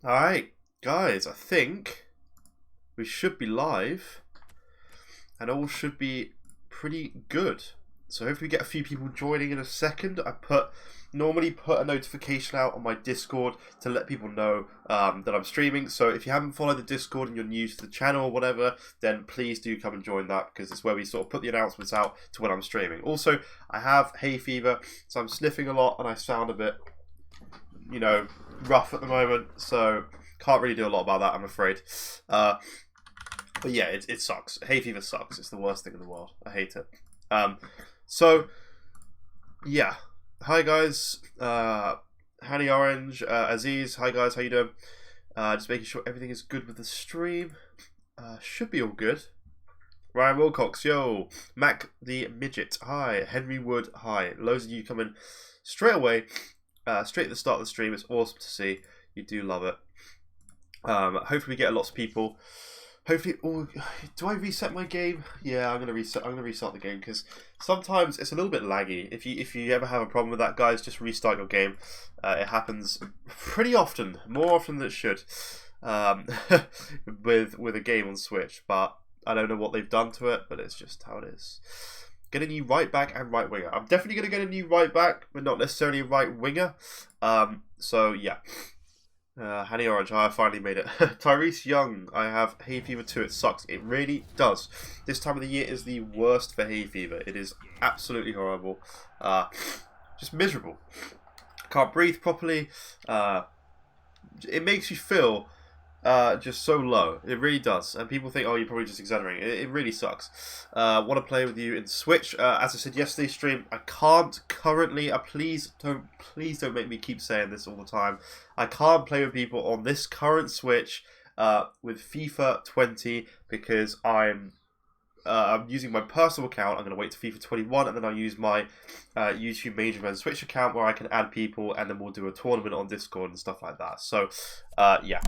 Alright, guys, I think we should be live and all should be pretty good. So hopefully we get a few people joining in a second. I normally put a notification out on my Discord to let people know that I'm streaming. So if you haven't followed the Discord and you're new to the channel or whatever, then please do come and join that, because it's where we sort of put the announcements out to when I'm streaming. Also, I have hay fever, so I'm sniffing a lot and I sound a bit, you know, rough at the moment. So can't really do a lot about that, I'm afraid. But yeah, it sucks. Hay fever sucks. It's the worst thing in the world. I hate it. So yeah, hi guys. Hanny Orange, Aziz. Hi guys, how you doing? Just making sure everything is good with the stream. Should be all good. Ryan Wilcox, yo. Mac the Midget, hi. Henry Wood, hi. Loads of you coming straight away. Straight at the start of the stream. It's awesome to see. You do love it. Hopefully we get lots of people. Hopefully, do I reset my game? Yeah, I'm gonna restart the game, because sometimes it's a little bit laggy. If you ever have a problem with that, guys, just restart your game. It happens pretty often, more often than it should, with a game on Switch. But I don't know what they've done to it, but it's just how it is. Get a new right back and right winger. I'm definitely gonna get a new right back, but not necessarily a right winger. So yeah. Hanny Orange, I finally made it. Tyrese Young, I have hay fever too. It sucks. It really does. This time of the year is the worst for hay fever. It is absolutely horrible. Just miserable. Can't breathe properly. It makes you feel just so low. It really does. And people think, oh, you're probably just exaggerating. It really sucks. Want to play with you in Switch. As I said yesterday's stream, I can't currently. Please don't make me keep saying this all the time. I can't play with people on this current Switch with FIFA 20 because I'm using my personal account. I'm going to wait to FIFA 21 and then I'll use my YouTube-MAJORBEN Switch account where I can add people, and then we'll do a tournament on Discord and stuff like that. So, yeah.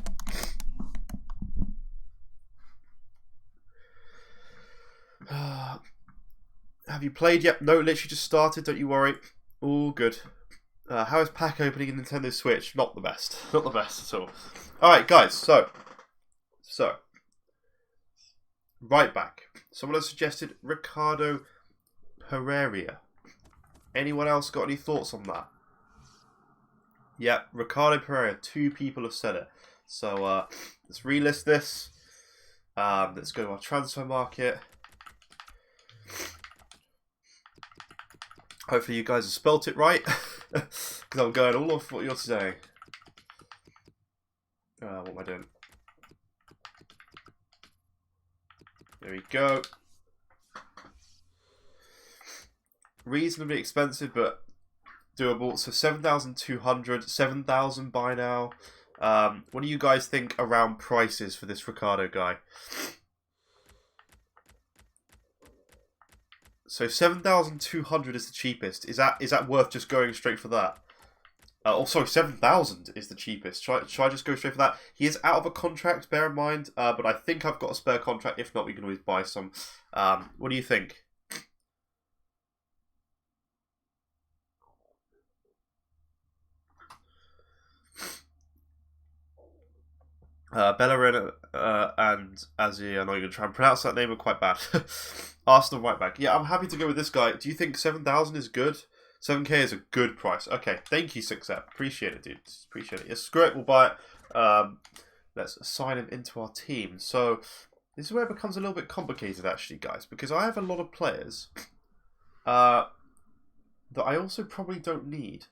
Have you played? Yep, no, literally just started, don't you worry. All good. How is pack opening in Nintendo Switch? Not the best. Not the best at all. Alright, guys, so. Right back. Someone has suggested Ricardo Pereira. Anyone else got any thoughts on that? Yep, Ricardo Pereira. 2 people have said it. So, let's relist this. Let's go to our transfer market. Hopefully you guys have spelt it right, because I'm going all off what you're saying. What am I doing? There we go. Reasonably expensive, but doable. So 7,200, 7,000 by now. What do you guys think around prices for this Ricardo guy? So 7,200 is the cheapest. Is that worth just going straight for that? Oh, sorry, 7,000 is the cheapest. Should I just go straight for that? He is out of a contract, bear in mind. But I think I've got a spare contract. If not, we can always buy some. What do you think? Bellerin and Azzy, I know you're going to try and pronounce that name, but quite bad. Arsenal right back. Yeah, I'm happy to go with this guy. Do you think 7,000 is good? 7k is a good price. Okay, thank you, 6up. Appreciate it, dude. Appreciate it. Yeah, screw it, we'll buy it. Let's assign him into our team. So, this is where it becomes a little bit complicated, actually, guys, because I have a lot of players that I also probably don't need.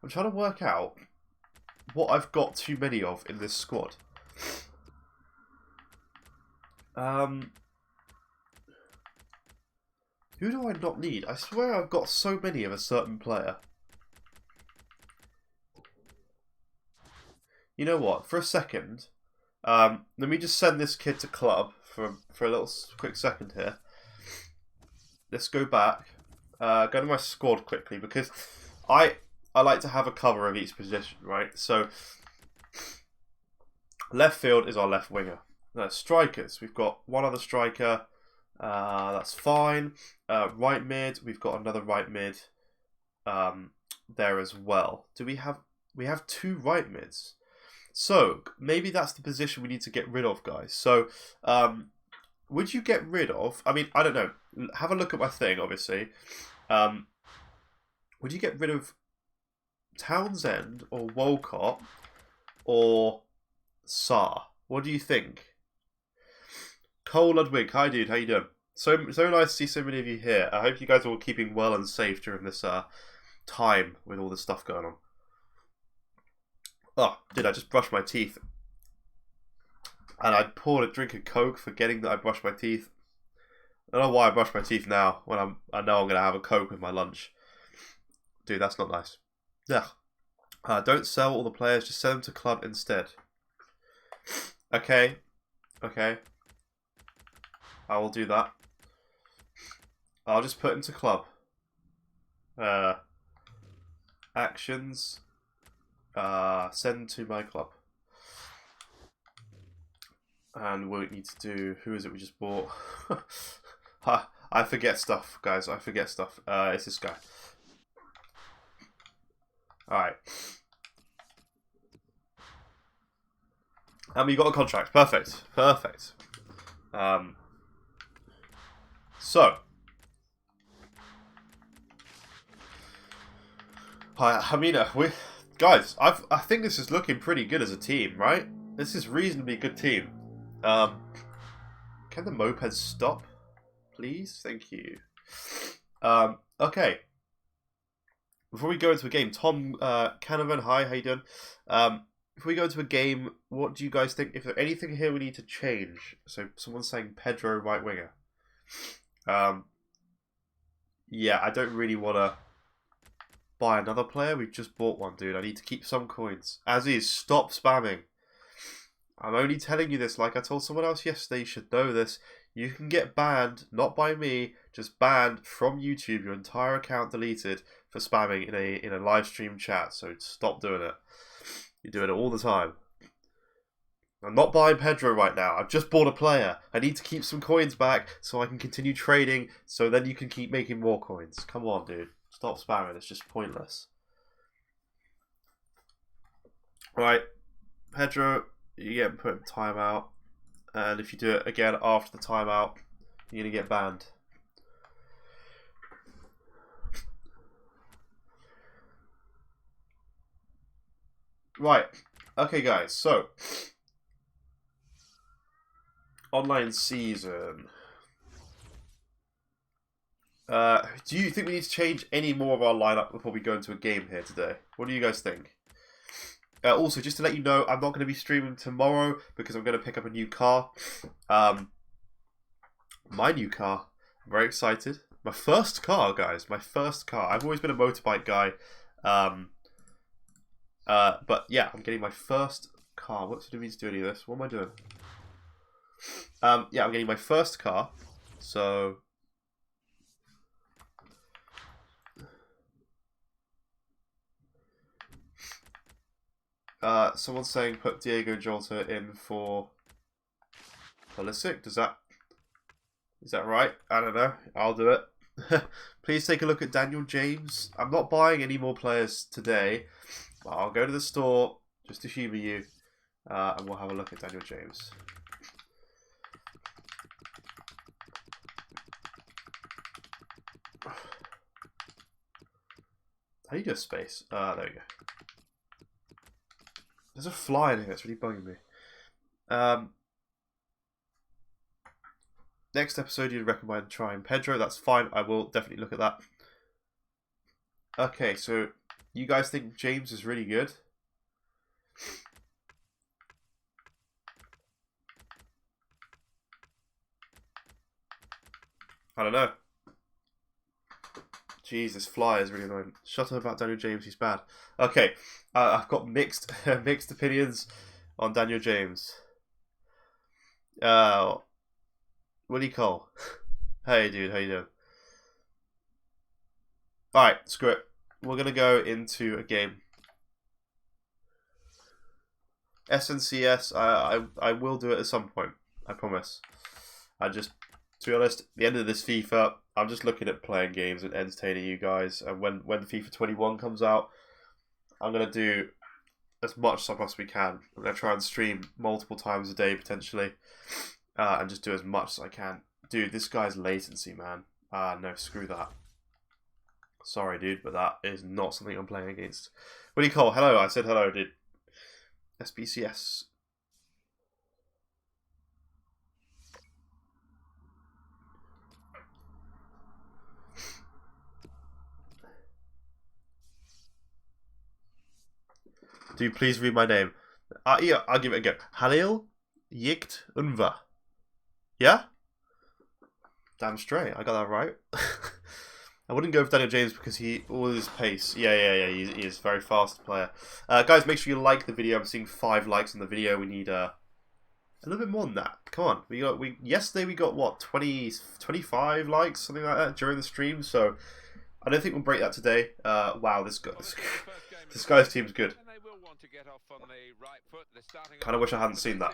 I'm trying to work out what I've got too many of in this squad. Who do I not need? I swear I've got so many of a certain player. You know what? For a second, let me just send this kid to club for a little quick second here. Let's go back. Go to my squad quickly, because I like to have a cover of each position, right? So left field is our left winger. Strikers, we've got one other striker. That's fine. Right mid, we've got another right mid there as well. Do we have 2 right mids? So maybe that's the position we need to get rid of, guys. So would you get rid of? I mean, I don't know. Have a look at my thing, obviously. Would you get rid of Townsend or Walcott or Sarr? What do you think? Cole Ludwig, hi dude, how you doing? So nice to see so many of you here. I hope you guys are all keeping well and safe during this time with all this stuff going on. Oh, did I just brush my teeth? And I poured a drink of Coke forgetting that I brushed my teeth. I don't know why I brush my teeth now when I know I'm going to have a Coke with my lunch. Dude, that's not nice. Yeah. Don't sell all the players, just send them to club instead. Okay. Okay. I will do that. I'll just put him to club. Actions. Send to my club. And what we need to do... Who is it we just bought? I forget stuff, guys. I forget stuff. It's this guy. Alright. And we got a contract. Perfect. Perfect. So. I mean, guys, I think this is looking pretty good as a team, right? This is reasonably good team. Can the mopeds stop, please? Thank you. Okay. Before we go into a game, Tom Canavan, hi, how you doing? If we go into a game, what do you guys think? If there's anything here we need to change? So someone's saying Pedro right winger. Yeah, I don't really want to buy another player. We've just bought one, dude. I need to keep some coins. As is, stop spamming. I'm only telling you this like I told someone else yesterday. You should know this. You can get banned, not by me, just banned from YouTube. Your entire account deleted for spamming in a live stream chat. So stop doing it. You're doing it all the time. I'm not buying Pedro right now. I've just bought a player. I need to keep some coins back so I can continue trading. So then you can keep making more coins. Come on, dude. Stop spamming. It's just pointless. Right, Pedro. You get put in timeout, and if you do it again after the timeout, you're gonna get banned. Right, okay, guys. So, online season. Do you think we need to change any more of our lineup before we go into a game here today? What do you guys think? Also, just to let you know, I'm not going to be streaming tomorrow because I'm going to pick up a new car. My new car. I'm very excited. My first car, guys. My first car. I've always been a motorbike guy. But yeah, I'm getting my first car. What do I need to do any of this? What am I doing? Yeah, I'm getting my first car. So... someone's saying put Diego Jota in for Pulisic. Is that right? I don't know. I'll do it. Please take a look at Daniel James. I'm not buying any more players today. But I'll go to the store just to humour you, and we'll have a look at Daniel James. How do you do a space? There we go. There's a fly in here. It's really bugging me. Next episode, you'd recommend trying Pedro. That's fine. I will definitely look at that. Okay, so you guys think James is really good? I don't know. Jeez, this fly is really annoying. Shut up about Daniel James, he's bad. Okay, I've got mixed opinions on Daniel James. Willie Cole. Hey dude, how you doing? Alright, screw it. We're going to go into a game. SNCS, I will do it at some point. I promise. To be honest, at the end of this FIFA, I'm just looking at playing games and entertaining you guys. And when FIFA 21 comes out, I'm going to do as much as I possibly can. I'm going to try and stream multiple times a day, potentially. And just do as much as I can. Dude, this guy's latency, man. No, screw that. Sorry, dude, but that is not something I'm playing against. Willie Cole, hello. I said hello, dude. SBCS. Dude, please read my name. Yeah, I'll give it a go. Halil Yikt Unva. Yeah? Damn straight. I got that right. I wouldn't go with Daniel James because all his pace. Yeah. He is a very fast player. Guys, make sure you like the video. I'm seeing 5 likes on the video. We need a little bit more than that. Come on. Yesterday we got what 25 likes, something like that during the stream. So I don't think we'll break that today. Wow, this guy's team's good. Kind of wish I hadn't seen that.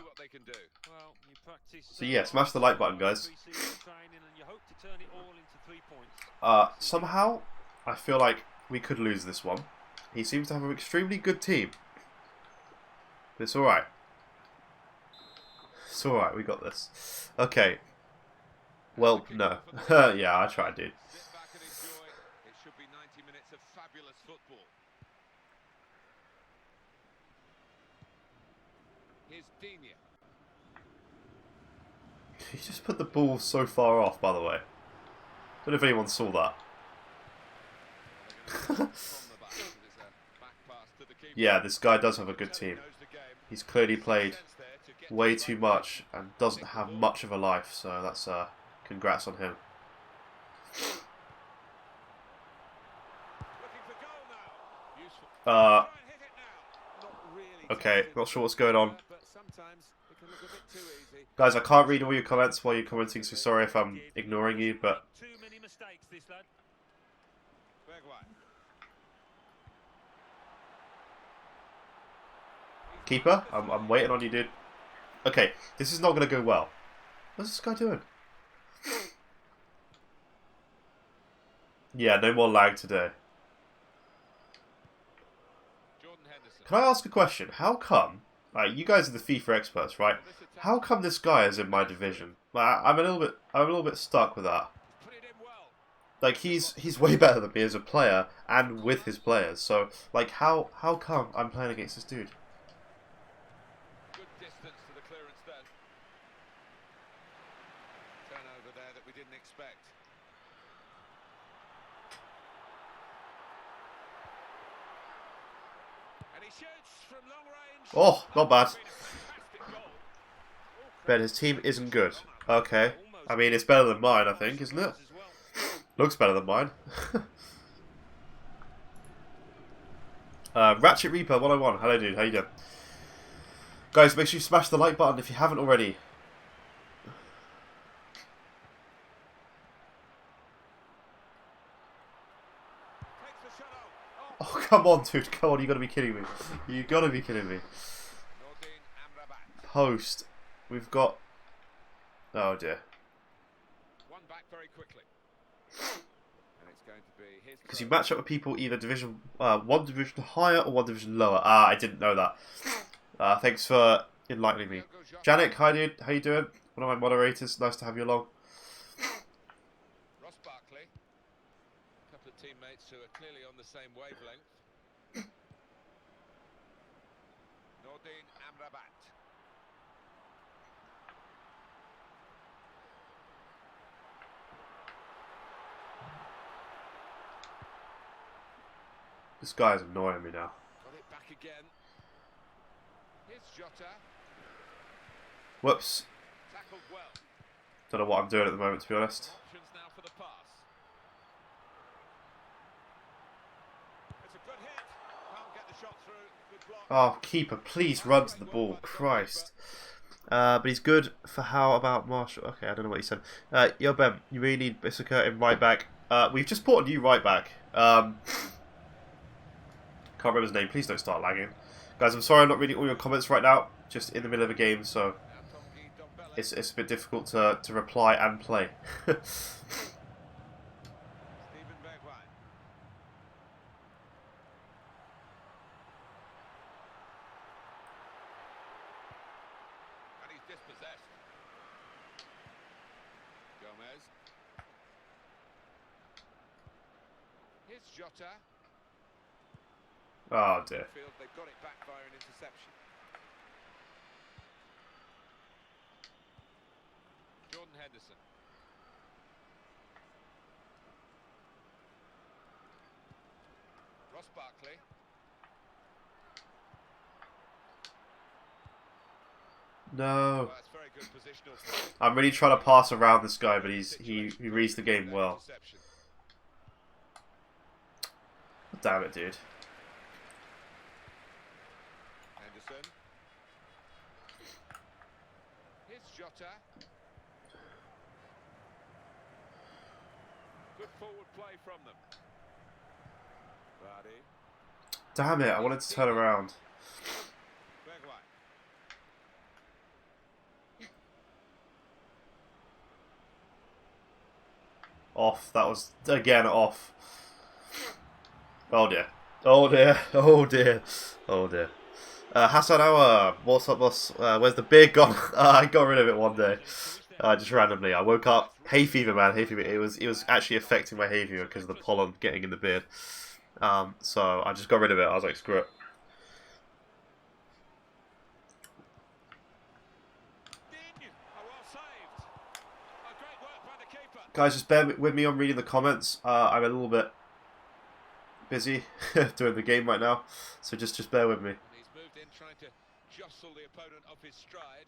So yeah, smash the like button, guys. Somehow, I feel like we could lose this one. He seems to have an extremely good team. But it's alright. It's alright, we got this. Okay. Well, no. Yeah, I tried, dude. He just put the ball so far off, by the way. Don't know if anyone saw that. Yeah, this guy does have a good team. He's clearly played way too much and doesn't have much of a life, so that's congrats on him. Okay, not sure what's going on. Guys, I can't read all your comments while you're commenting, so sorry if I'm ignoring you, but... Keeper, I'm waiting on you, dude. Okay, this is not going to go well. What's this guy doing? Yeah, no more lag today. Can I ask a question? How come... you guys are the FIFA experts, right? How come this guy is in my division? I'm a little bit stuck with that. Like he's way better than me as a player and with his players. So like how come I'm playing against this dude? Good distance to the clearance then. Turnover there that we didn't expect. And he shoots from long range. Oh, not bad. Bet his team isn't good. Okay. I mean, it's better than mine, I think, isn't it? Looks better than mine. Ratchet Reaper 101. Hello, dude. How you doing? Guys, make sure you smash the like button if you haven't already. Oh, come on, dude. Come on, you gotta be kidding me. You gotta be kidding me. Post. We've got... Oh, dear. One back very quickly. Because you match up with people either division... one division higher or one division lower. Ah, I didn't know that. Thanks for enlightening me. Janik, hi, dude. How you doing? One of my moderators. Nice to have you along. Ross Barkley. A couple of teammates who are clearly on the same wavelength. Nordin Amrabat. This guy's annoying me now. Got it back again. Here's Jota. Whoops. Tackled well. Don't know what I'm doing at the moment, to be honest. Options now for the pass. It's a good hit. Can't get the shot through. Good block. Oh, keeper, please run to the ball. Christ. But he's good for how about Marshall? Okay, I don't know what he said. Yo, Ben, you really need Bissaka in right back. We've just bought a new right back. Can't remember his name. Please don't start lagging. Guys, I'm sorry I'm not reading all your comments right now. Just in the middle of a game, so it's a bit difficult to reply and play. Dispossessed. Gomez. Here's Jota. Oh dear. They've got it back via an interception. Jordan Henderson. Ross Barkley. No. Well, that's very good positional. I'm really trying to pass around this guy, but he reads the game well. Damn it, dude. Henderson. Here's Jota. Good forward play from them. Vardy. Damn it, I wanted to turn around. Off. That was, again, off. Oh dear. Oh dear. Oh dear. Oh dear. Hassan Hour, what's up, boss? Where's the beard gone? I got rid of it one day. Just randomly. I woke up. Hay fever, man. Hay fever. It was actually affecting my hay fever because of the pollen getting in the beard. So I just got rid of it. I was like, screw it. Guys, just bear with me on reading the comments. I'm a little bit busy doing the game right now, so just bear with me. He's moved in trying to jostle the opponent off his stride.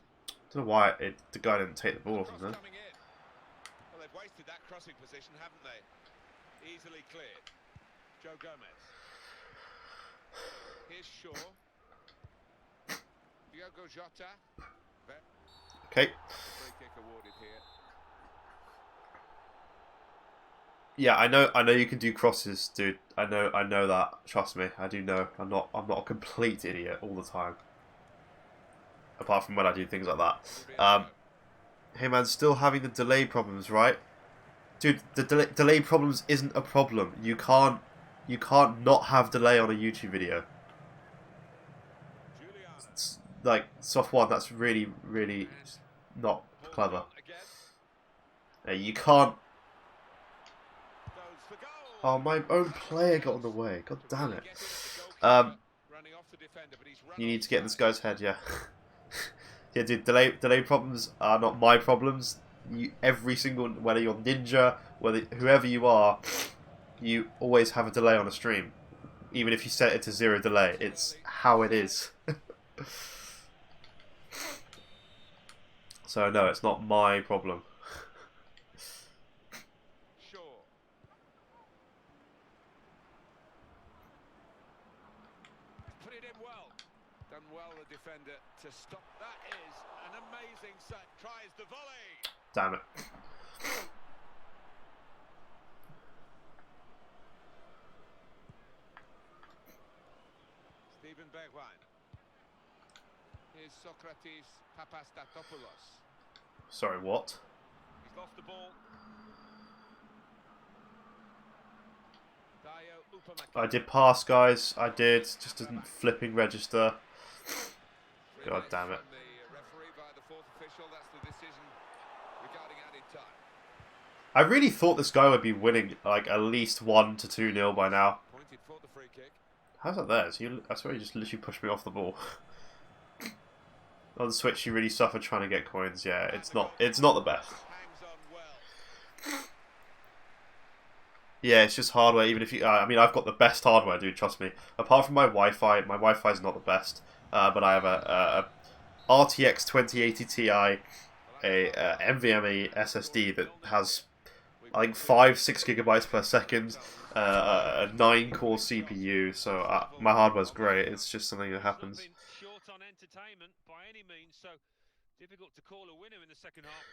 Don't know why the guy didn't take the ball from there. Well, they've wasted that crossing position, haven't they? Easily cleared. Joe Gomez. Here's Shaw. Diogo Jota. Okay. Free kick awarded here. Yeah, I know you can do crosses, dude. I know that. Trust me, I do know. I'm not a complete idiot all the time. Apart from when I do things like that. Hey man, still having the delay problems, right? Dude, the delay problems isn't a problem. You can't not have delay on a YouTube video. It's like soft one, that's really not clever. You can't. Oh, my own player got in the way. God damn it. You need to get in this guy's head, yeah. Yeah, dude, delay problems are not my problems. Every single, whether you're Ninja, whoever you are, you always have a delay on a stream. Even if you set it to 0 delay. It's how it is. So, no, it's not my problem. Well, the defender to stop. That is an amazing set. Tries the volley. Damn it. Stephen Bergwijn. Here's Socrates Papastatopoulos. Sorry, what? He's lost the ball. I did pass, guys. I did. Just didn't flipping register. God damn it. I really thought this guy would be winning like at least 1 to 2-0 by now. How's that there? I swear he just literally pushed me off the ball. On the Switch you really suffer trying to get coins. Yeah, it's not the best. Yeah, it's just hardware. Even if you, I mean, I've got the best hardware, dude. Trust me. Apart from my Wi-Fi, my Wi-Fi is not the best. But I have a RTX 2080 Ti, a NVMe SSD that has, I think, 5-6 gigabytes per second, a 9-core CPU. So my hardware's great. It's just something that happens. Short on entertainment by any means, so difficult to call a winner in the second half.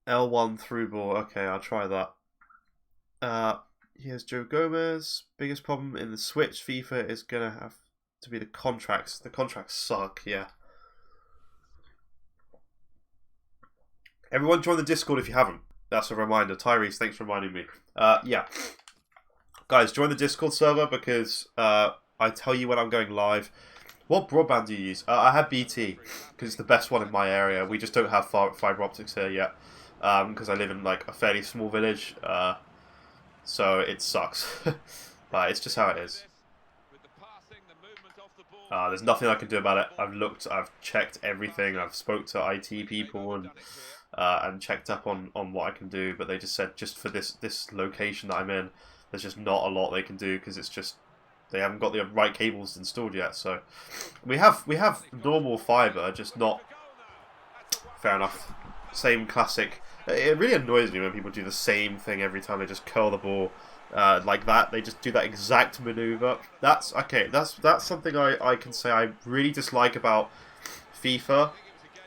L1 through ball. Okay, I'll try that. Here's Joe Gomez. Biggest problem in the Switch FIFA is gonna have to be the contracts. The contracts suck, yeah. Everyone join the Discord if you haven't. That's a reminder. Tyrese, thanks for reminding me. Yeah. Guys, join the Discord server because I tell you when I'm going live. What broadband do you use? I have BT because it's the best one in my area. We just don't have fiber optics here yet because I live in like a fairly small village, so it sucks. But it's just how it is. There's nothing I can do about it. I've looked, I've checked everything. I've spoke to IT people and checked up on what I can do, but they just said just for this location that I'm in, there's just not a lot they can do because it's just they haven't got the right cables installed yet. So we have normal fiber, just not fair enough. Same classic. It really annoys me when people do the same thing every time. They just curl the ball like that. They just do that exact maneuver. That's okay. That's something I can say I really dislike about FIFA,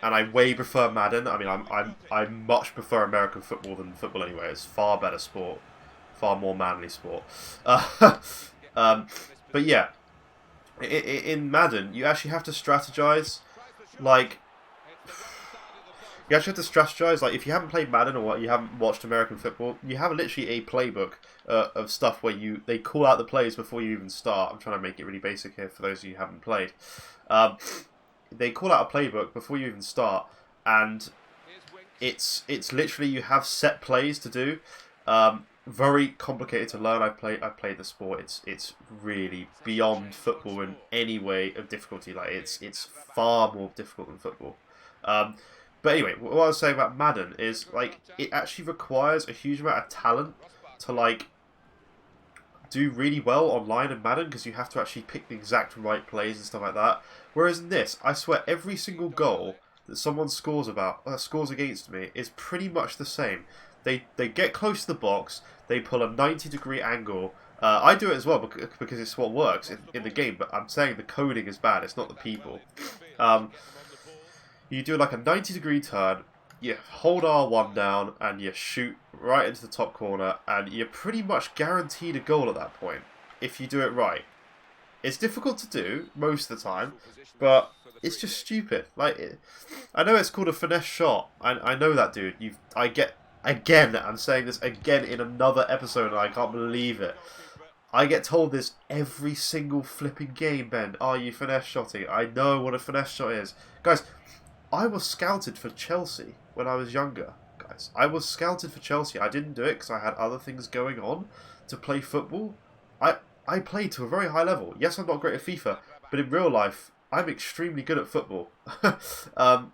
and I way prefer Madden. I mean, I much prefer American football than football anyway. It's far better sport, far more manly sport. But yeah, in Madden, you actually have to strategize. Like, you actually have to strategize. Like, if you haven't played Madden or you haven't watched American football, you have literally a playbook of stuff where they call out the plays before you even start. I'm trying to make it really basic here for those of you who haven't played. They call out a playbook before you even start, and it's literally you have set plays to do. Very complicated to learn. I played the sport. It's really beyond football in any way of difficulty. Like it's far more difficult than football. But anyway, what I was saying about Madden is like it actually requires a huge amount of talent to like do really well online in Madden because you have to actually pick the exact right plays and stuff like that. Whereas in this, I swear every single goal that someone scores against me is pretty much the same. They get close to the box, they pull a 90-degree angle. I do it as well because it's what works in the game, but I'm saying the coding is bad, it's not the people. You do like a 90-degree turn, you hold R1 down, and you shoot right into the top corner, and you're pretty much guaranteed a goal at that point, if you do it right. It's difficult to do most of the time, but it's just stupid. Like, I know it's called a finesse shot. I know that, dude. Again, I'm saying this again in another episode, and I can't believe it. I get told this every single flipping game, Ben. Are you finesse shotting? I know what a finesse shot is. Guys, I was scouted for Chelsea when I was younger. Guys, I was scouted for Chelsea. I didn't do it because I had other things going on to play football. I played to a very high level. Yes, I'm not great at FIFA, but in real life, I'm extremely good at football.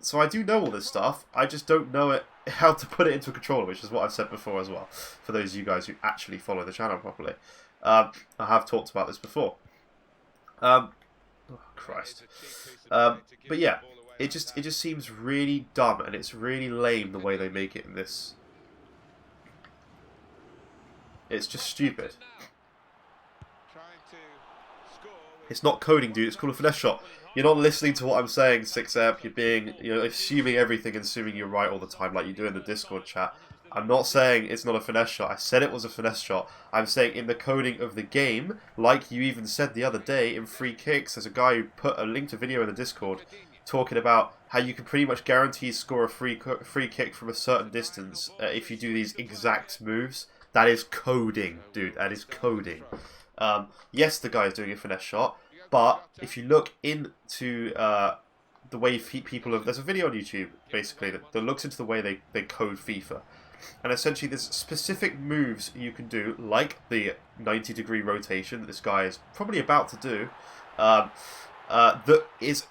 So I do know all this stuff. I just don't know how to put it into a controller, which is what I've said before as well, for those of you guys who actually follow the channel properly. I have talked about this before. Oh, Christ. But yeah, it just seems really dumb, and it's really lame the way they make it in this. It's just stupid. It's not coding, dude. It's called a finesse shot. You're not listening to what I'm saying, 6ep. You're assuming everything and assuming you're right all the time, like you do in the Discord chat. I'm not saying it's not a finesse shot. I said it was a finesse shot. I'm saying in the coding of the game, like you even said the other day in free kicks, there's a guy who put a link to video in the Discord talking about how you can pretty much guarantee score a free kick from a certain distance if you do these exact moves. That is coding, dude. That is coding. Yes, the guy is doing a finesse shot, but if you look into the way people have... There's a video on YouTube, basically, that looks into the way they code FIFA. And essentially, there's specific moves you can do, like the 90-degree rotation that this guy is probably about to do, that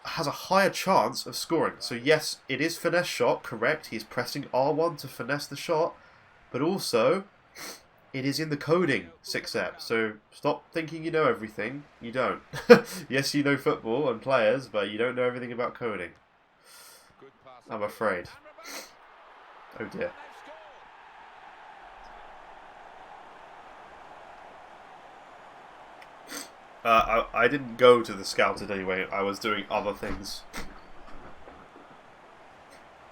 has a higher chance of scoring. So yes, it is finesse shot, correct. He's pressing R1 to finesse the shot, but also... it is in the coding, 6ep, so stop thinking you know everything. You don't. Yes, you know football and players, but you don't know everything about coding. I'm afraid. Oh dear. I didn't go to the scouted anyway. I was doing other things.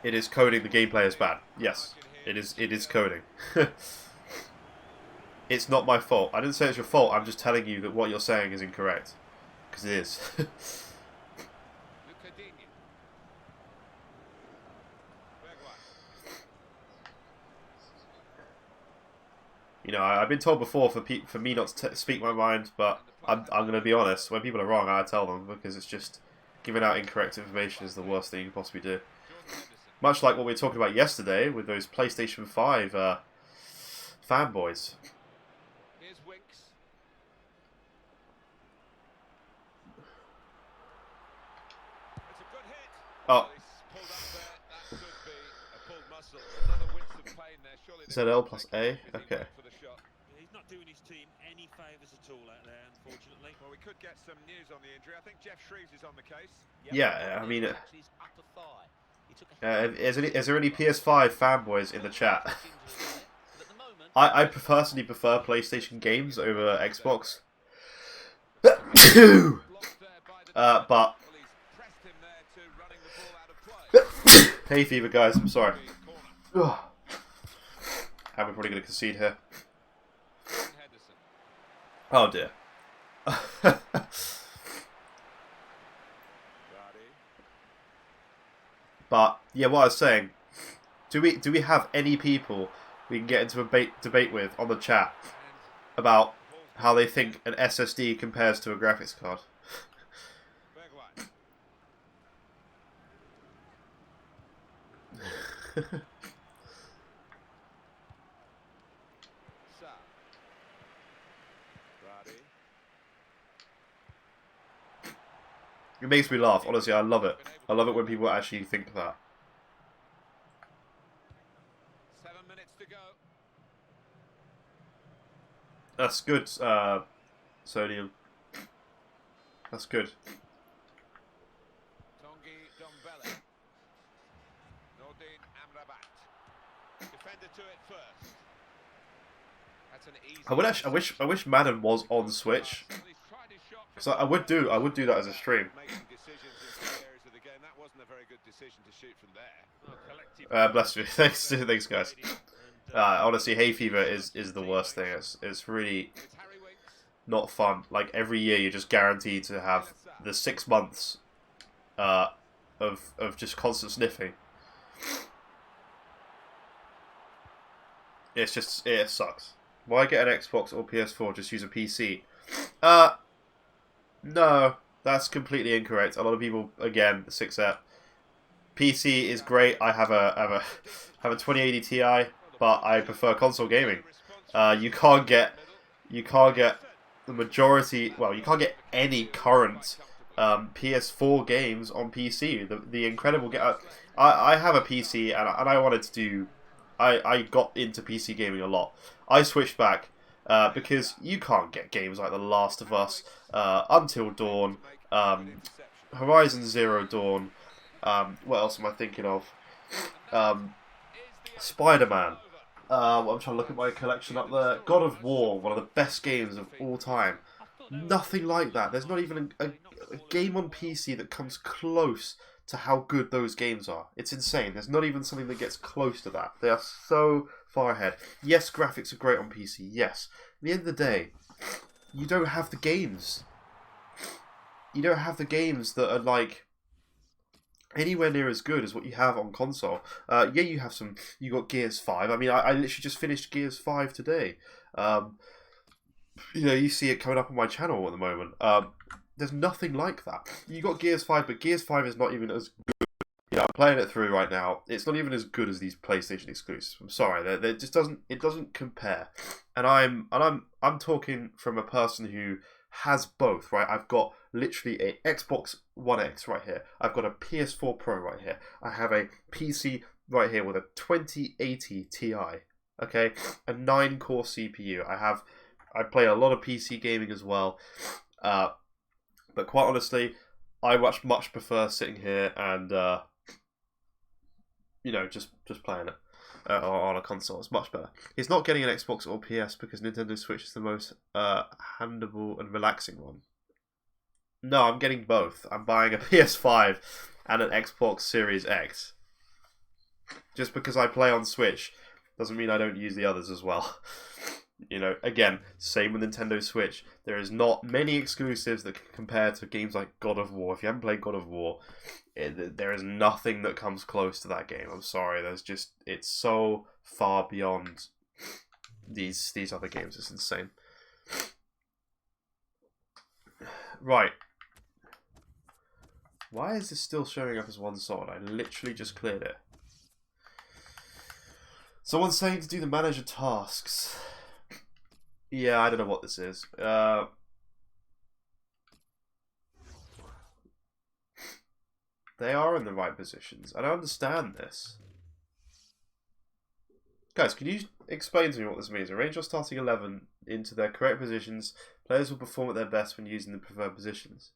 It is coding. The gameplay is bad. Yes, it is coding. It's not my fault. I didn't say it's your fault. I'm just telling you that what you're saying is incorrect. Because it is. You know, I've been told before for me not to speak my mind, but I'm going to be honest. When people are wrong, I tell them because it's just Giving out incorrect information is the worst thing you can possibly do. Much like what we were talking about yesterday with those PlayStation 5 fanboys. Here's Winks. It's a good hit. Oh. He's pulled up there. That could be a pulled muscle. Another Winston pain there. Surely ZL plus A? Okay. for the shot. He's not doing his team any favours at all out there, unfortunately. Well, we could get some news on the injury. I think Jeff Shreves is on the case. Yeah, I mean, is there any PS5 fanboys in the chat? I personally prefer PlayStation games over Xbox. But hay fever, guys. I'm sorry. And we're probably going to concede here. Oh dear. But yeah, what I was saying, do we have any people we can get into a debate with on the chat about how they think an SSD compares to a graphics card? It makes me laugh, honestly. I love it. I love it when people actually think that. 7 minutes to go. That's good, Sodium. That's good. Tongi Dombele. Nordin Amrabat. Defender to it first. That's an easy. I wish Madden was on Switch. So I would do that as a stream. Bless you. Thanks guys. Honestly, hay fever is the worst thing. It's really not fun. Like every year, you're just guaranteed to have the 6 months of just constant sniffing. It sucks. Why get an Xbox or PS4? Just use a PC. No, that's completely incorrect. A lot of people, again, 6-ep. PC is great. I have a 2080 Ti, but I prefer console gaming. You can't get the majority. Well, you can't get any current PS4 games on PC. The incredible game. I have a PC and I wanted to do. I got into PC gaming a lot. I switched back. Because you can't get games like The Last of Us, Until Dawn, Horizon Zero Dawn, what else am I thinking of? Spider-Man. I'm trying to look at my collection up there. God of War, one of the best games of all time. Nothing like that. There's not even a game on PC that comes close to how good those games are. It's insane. There's not even something that gets close to that. They are so far ahead. Yes, graphics are great on PC. Yes. At the end of the day, you don't have the games. You don't have the games that are like anywhere near as good as what you have on console. Yeah, you have some. You got Gears 5. I mean, I literally just finished Gears 5 today. You know, you see it coming up on my channel at the moment. There's nothing like that. You got Gears 5, but Gears 5 is not even as good. Yeah, I'm playing it through right now. It's not even as good as these PlayStation exclusives. I'm sorry, it just doesn't compare. And I'm talking from a person who has both, right? I've got literally a Xbox One X right here. I've got a PS4 Pro right here. I have a PC right here with a 2080 Ti. Okay, a 9-core CPU. I play a lot of PC gaming as well. But quite honestly, I much prefer sitting here and you know, just playing it on a console. It's much better. He's not getting an Xbox or PS because Nintendo Switch is the most handleable and relaxing one. No, I'm getting both. I'm buying a PS5 and an Xbox Series X. Just because I play on Switch doesn't mean I don't use the others as well. You know, again, same with Nintendo Switch. There is not many exclusives that can compare to games like God of War. If you haven't played God of War, there is nothing that comes close to that game. I'm sorry. It's so far beyond these other games. It's insane. Right. Why is this still showing up as one solid? I literally just cleared it. Someone's saying to do the manager tasks. Yeah, I don't know what this is. They are in the right positions. I don't understand this. Guys, can you explain to me what this means? Arrange your starting 11 into their correct positions. Players will perform at their best when using the preferred positions.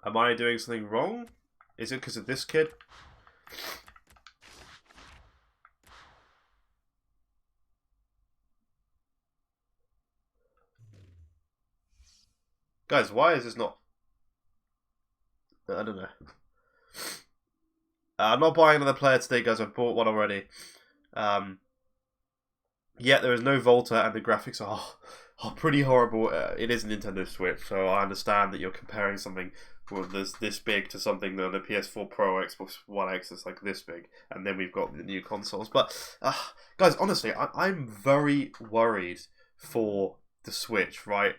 Am I doing something wrong? Is it because of this kid? Guys, why is this not... I don't know. I'm not buying another player today, guys. I've bought one already. Yet there is no Volta, and the graphics are pretty horrible. It is a Nintendo Switch, so I understand that you're comparing something that's this big to something on a PS4 Pro or Xbox One X that's like this big, and then we've got the new consoles. But guys, honestly, I'm very worried for the Switch. Right?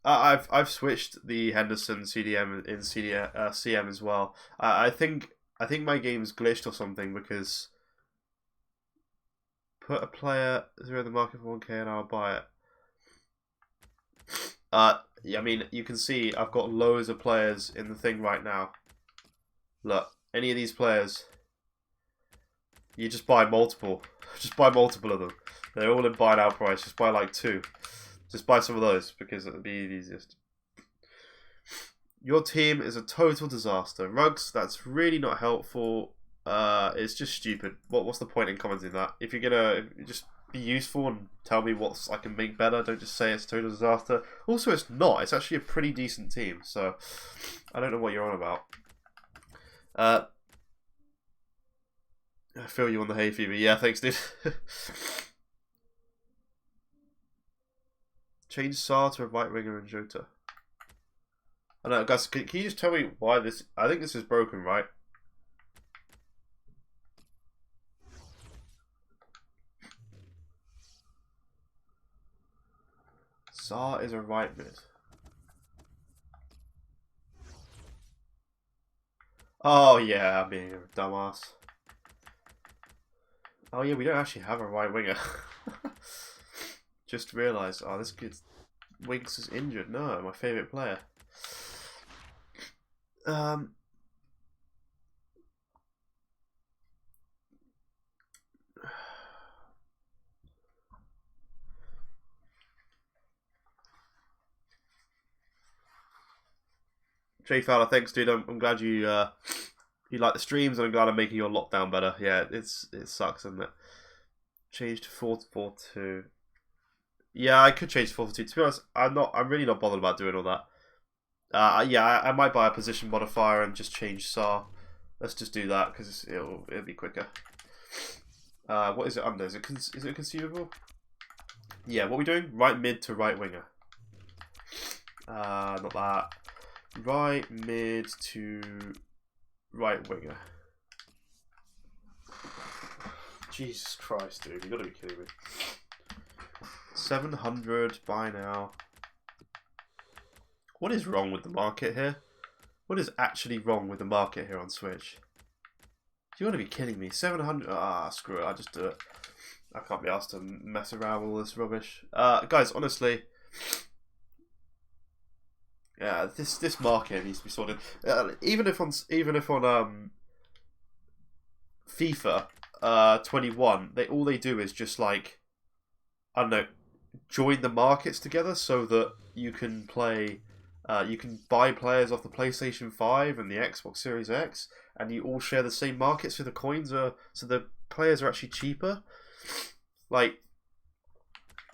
I've switched the Henderson CDM in CM as well. I think my game's glitched or something because put a player through the market for 1K and I'll buy it. Yeah, I mean, you can see I've got loads of players in the thing right now. Look, any of these players, you just buy multiple. Just buy multiple of them. They're all in buy now price. Just buy like 2. Just buy some of those because it'll be the easiest. Your team is a total disaster. Rugs, that's really not helpful. It's just stupid. What's the point in commenting that? If you're gonna just be useful and tell me what I can make better, don't just say it's a total disaster. Also, it's not. It's actually a pretty decent team. So I don't know what you're on about. I feel you on the hay fever. Yeah, thanks, dude. Change Saar to a right winger and Jota. I don't know, guys. Can you just tell me why this? I think this is broken, right? Saar is a right mid. Oh yeah, I'm being a dumbass. Oh yeah, we don't actually have a right winger. Just realised, oh, this kid's Winks is injured. No, my favourite player. Jay Fowler, thanks, dude. I'm glad you like the streams, and I'm glad I'm making your lockdown better. Yeah, it sucks, doesn't it? Change to 4-4-2. Yeah, I could change to 4-4-2. To be honest, I'm really not bothered about doing all that. Yeah, I might buy a position modifier and just change Saar. Let's just do that because it'll be quicker. What is it under? Is it conceivable? Yeah, what are we doing? Right mid to right winger. Not that. Right mid to right winger. Jesus Christ, dude. You gotta be kidding me. 700 buy now. What is wrong with the market here? What is actually wrong with the market here on Switch? You gotta be kidding me. 700. Ah, screw it. I just do it. I can't be asked to mess around with all this rubbish. Guys, honestly. Yeah, this market needs to be sorted. Even if on FIFA 21, all they do is just like, I don't know, join the markets together so that you can play. You can buy players off the PlayStation 5 and the Xbox Series X, and you all share the same markets, so the coins are, so the players are actually cheaper. Like,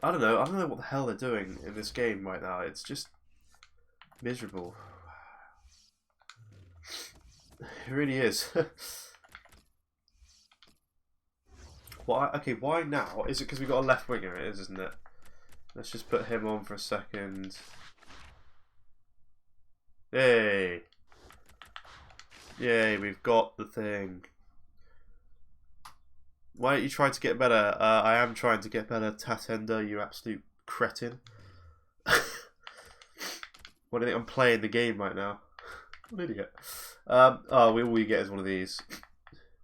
I don't know what the hell they're doing in this game right now. It's just miserable. It really is. Why? Okay, why now? Is it because we got a left winger? It is, isn't it? Let's just put him on for a second. Yay! Yay! We've got the thing. Why don't you try to get better? I am trying to get better, Tatender. You absolute cretin. What do you think I'm playing the game right now? What an idiot. Oh, all we get is one of these.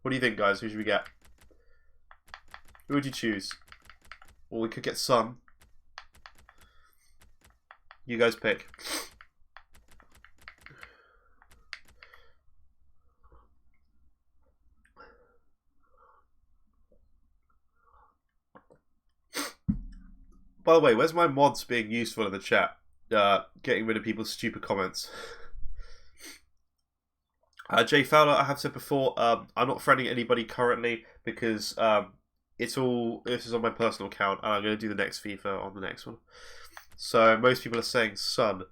What do you think, guys? Who should we get? Who would you choose? Well, we could get Sun. You guys pick. By the way, where's my mods being useful in the chat? Getting rid of people's stupid comments. Jay Fowler, I have said before, I'm not friending anybody currently because this is on my personal account and I'm going to do the next FIFA on the next one. So most people are saying Sun.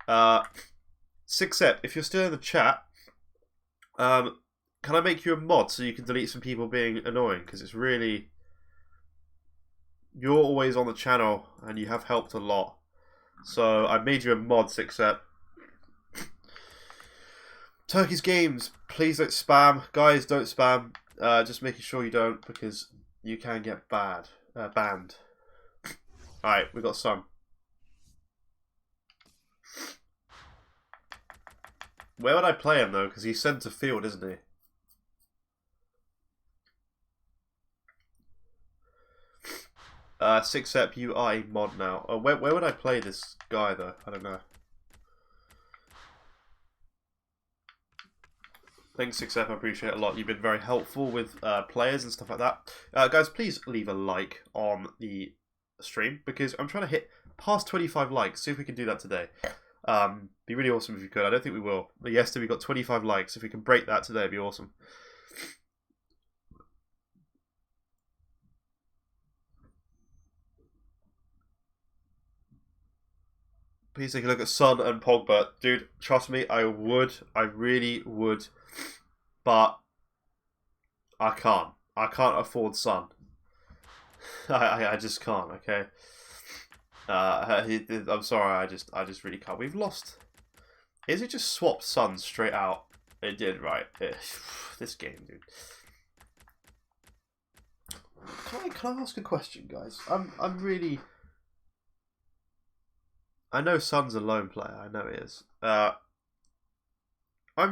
6ep, if you're still in the chat, can I make you a mod so you can delete some people being annoying? Because it's really... You're always on the channel and you have helped a lot. So I made you a mod, 6ep. Turkey's Games, please don't spam. Guys, don't spam. Just making sure you don't because you can get banned. Alright, we got some. Where would I play him though? Because he's centre field, isn't he? Sixep, you are a mod now. Where would I play this guy though? I don't know. Thanks, Sixep. I appreciate it a lot. You've been very helpful with players and stuff like that. Guys, please leave a like on the stream because I'm trying to hit past 25 likes. See if we can do that today. Be really awesome if you could. I don't think we will. But yesterday we got 25 likes. If we can break that today, it'd be awesome. Please take a look at Son and Pogba. Dude, trust me, I would. I really would. But I can't. I can't afford Son. I just can't, okay? I'm sorry, I just really can't. We've lost. Is it just swapped Son straight out? It did, right? This game, dude. Can I ask a question, guys? I'm really... I know Son's a lone player. I know he is. I'm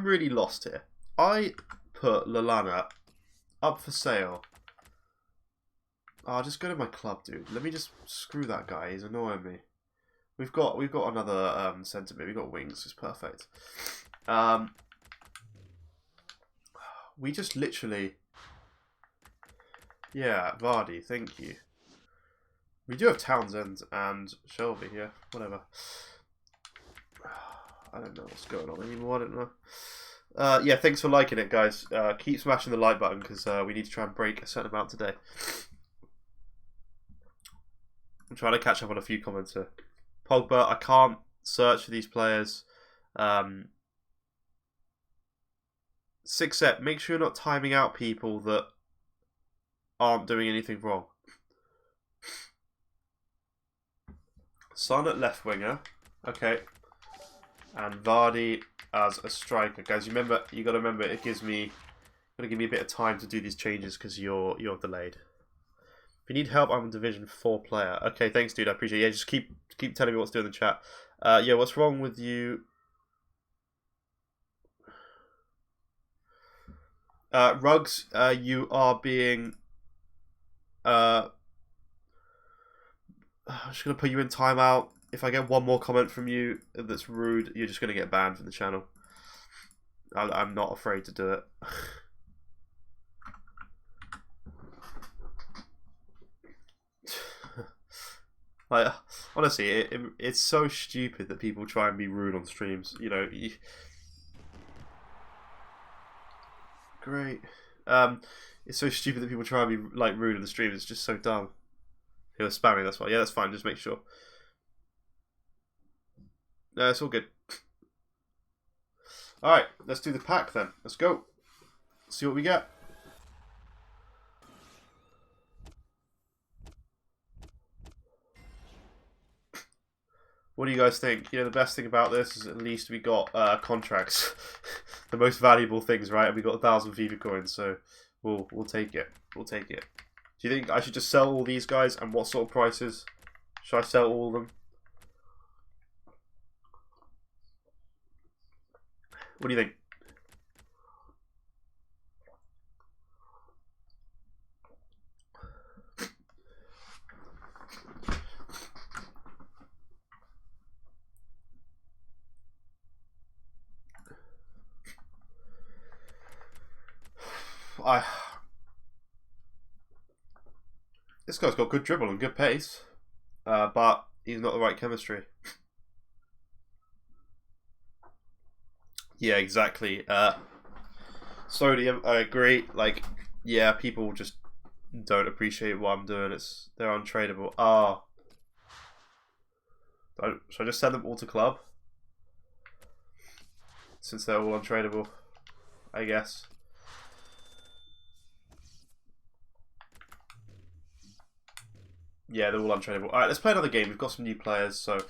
really lost here. I put Lallana up for sale. Just go to my club, dude. Let me just screw that guy. He's annoying me. We've got another centre mid. We've got wings. It's perfect. We just literally... Yeah, Vardy. Thank you. We do have Townsend and Shelby here. Whatever. I don't know what's going on anymore. I don't know. Yeah, thanks for liking it, guys. Keep smashing the like button because we need to try and break a certain amount today. I'm trying to catch up on a few comments here. Pogba, I can't search for these players. 6ep, make sure you're not timing out people that aren't doing anything wrong. Son at left winger, okay, and Vardy as a striker. Guys, you got to remember, it gives me, gonna give me a bit of time to do these changes because you're delayed. If you need help, I'm a Division 4 player. Okay, thanks, dude. I appreciate it. Yeah, just keep telling me what to do in the chat. Yeah, what's wrong with you? Rugs, you are being... I'm just going to put you in timeout. If I get one more comment from you that's rude, you're just going to get banned from the channel. I'm not afraid to do it. Like, honestly, it's so stupid that people try and be rude on streams. You know, great. It's so stupid that people try and be like rude on the stream. It's just so dumb. He was spamming, that's why. Yeah, that's fine. Just make sure. No, it's all good. All right, let's do the pack then. Let's go. See what we get. What do you guys think? You know, the best thing about this is at least we got contracts. The most valuable things, right? And we got 1,000 FIFA coins, so we'll take it. We'll take it. Do you think I should just sell all these guys? And what sort of prices? Should I sell all of them? What do you think? This guy's got good dribble and good pace, but he's not the right chemistry. Yeah, exactly. Sodium, I agree. Like, yeah, people just don't appreciate what I'm doing. They're untradeable. Should I just send them all to club? Since they're all untradeable, I guess. Yeah, they're all untradeable. Alright, let's play another game. We've got some new players, so...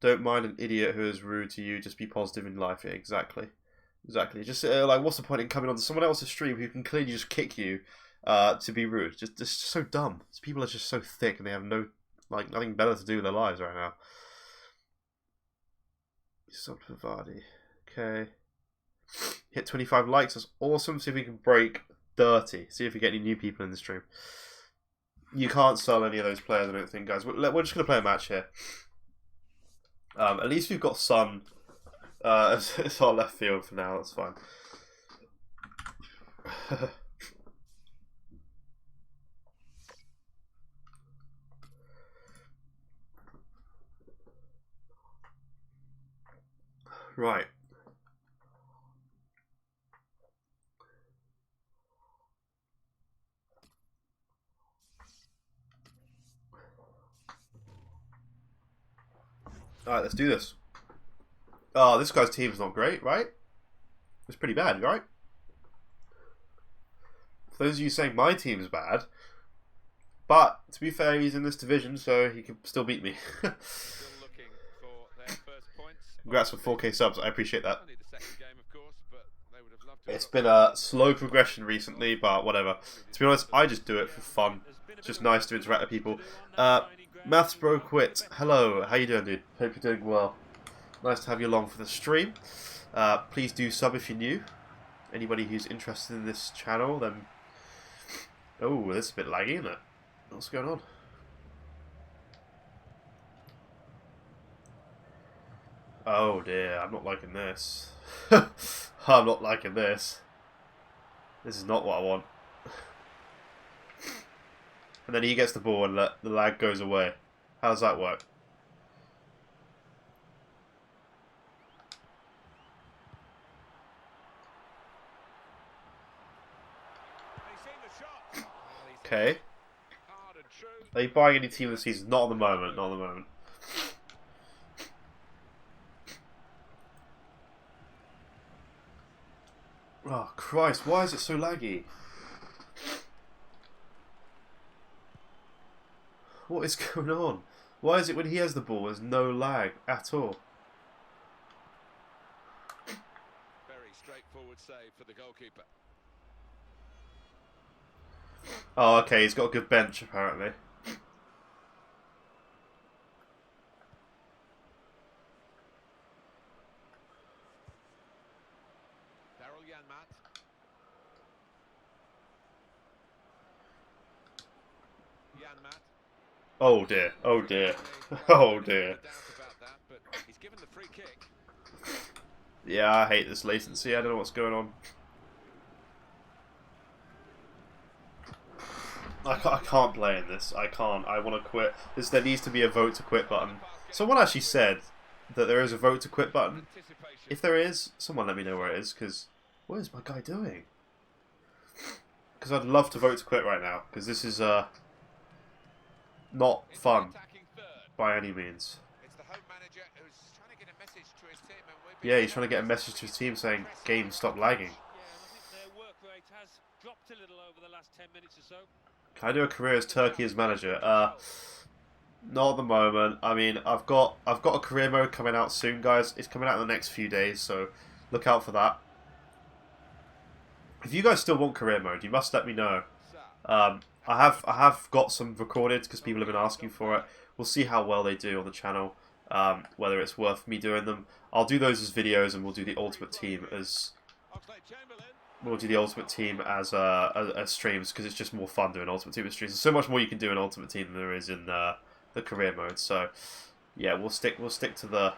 Don't mind an idiot who is rude to you. Just be positive in life. Yeah, exactly. Exactly. Just, like, what's the point in coming on to someone else's stream who can clearly just kick you to be rude? Just so dumb. These people are just so thick and they have nothing better to do with their lives right now. Sub for Vardy. Okay. Hit 25 likes. That's awesome. See if we can break 30. See if we get any new people in the stream. You can't sell any of those players, I don't think, guys. We're just going to play a match here. At least we've got Sun. It's our left field for now. That's fine. Right. Alright, let's do this. Oh, this guy's team's not great, right? It's pretty bad, right? For those of you saying my team's bad, but to be fair, he's in this division, so he can still beat me. Congrats for 4K subs, I appreciate that. It's been a slow progression recently, but whatever. To be honest, I just do it for fun. It's just nice to interact with people. Maths Bro Quit, hello, how you doing, dude? Hope you're doing well. Nice to have you along for the stream. Please do sub if you're new. Anybody who's interested in this channel, then... Oh, this is a bit laggy, isn't it? What's going on? Oh dear, I'm not liking this. I'm not liking this. This is not what I want. And then he gets the ball and the lag goes away. How does that work? Okay. Are you buying any team this season? Not at the moment, not at the moment. Oh Christ, why is it so laggy? What is going on? Why is it when he has the ball there's no lag at all? Very straightforward save for the goalkeeper. Oh, okay, he's got a good bench apparently. Oh dear, oh dear, oh dear. Yeah, I hate this latency, I don't know what's going on. I can't play in this, I can't, I want to quit. There needs to be a vote to quit button. Someone actually said that there is a vote to quit button. If there is, someone let me know where it is, because what is my guy doing? Because I'd love to vote to quit right now, because this is not fun by any means. Yeah, he's trying to get a message to his team saying, game, stop lagging. Can I do a career as Turkey as manager? Not at the moment. I mean, I've got a career mode coming out soon, guys. It's coming out in the next few days, so look out for that. If you guys still want career mode, you must let me know. I have got some recorded because people have been asking for it. we'll see how well they do on the channel. Whether it's worth me doing them. I'll do those as videos, and we'll do the Ultimate Team as as streams, because it's just more fun doing Ultimate Team as streams. There's so much more you can do in Ultimate Team than there is in the career mode. So yeah, we'll stick to the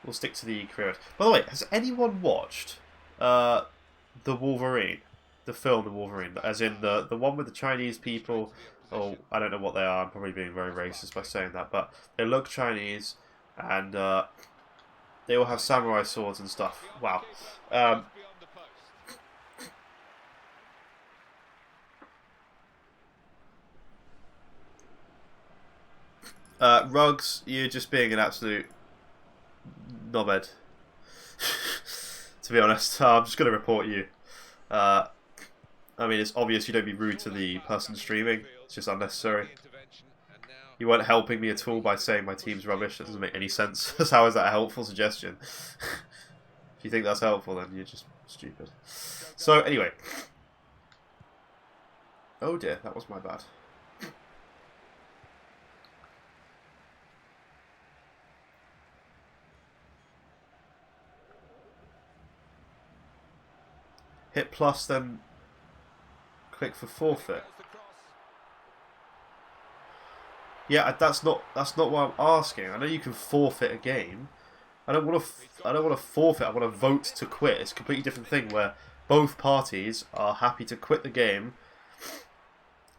career mode. By the way, has anyone watched the Wolverine, the film The Wolverine, as in the one with the Chinese people? Oh, I don't know what they are. I'm probably being very racist by saying that, but they look Chinese, and they all have samurai swords and stuff. Wow. Ruggs, you're just being an absolute knobhead. To be honest, I'm just going to report you. I mean, it's obvious you don't be rude to the person streaming. It's just unnecessary. You weren't helping me at all by saying my team's rubbish. That doesn't make any sense. How is that a helpful suggestion? If you think that's helpful, then you're just stupid. So, anyway. Oh dear, that was my bad. Hit plus, then click for forfeit. Yeah, that's not what I'm asking. I know you can forfeit a game. I don't want to forfeit. I want to vote to quit. It's a completely different thing where both parties are happy to quit the game.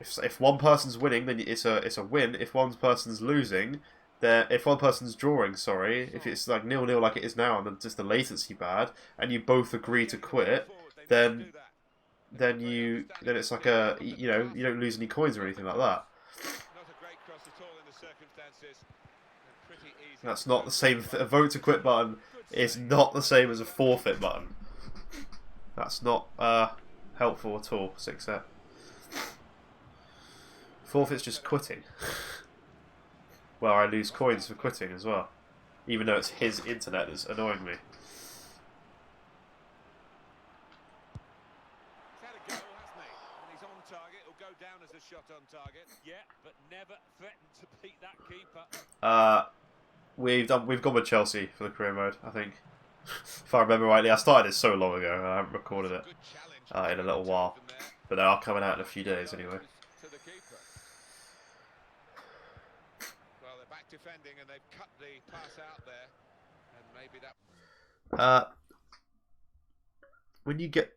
If one person's winning, then it's a win. If one person's losing, if one person's drawing, sorry, if it's like 0-0 like it is now, and then just the latency bad, and you both agree to quit, then it's like you don't lose any coins or anything like that. That's not the same. A vote to quit button is not the same as a forfeit button. That's not helpful at all. 6-set. Forfeit's just quitting. Well, I lose coins for quitting as well, even though it's his internet that's annoying me. Shot on target. Yeah, but never threatened to beat that keeper. We've gone with Chelsea for the career mode, I think. If I remember rightly, I started it so long ago, and I haven't recorded it in a little while. But they are coming out in a few days anyway. Well, they're back defending, and they've cut the pass out there, and maybe that. When you get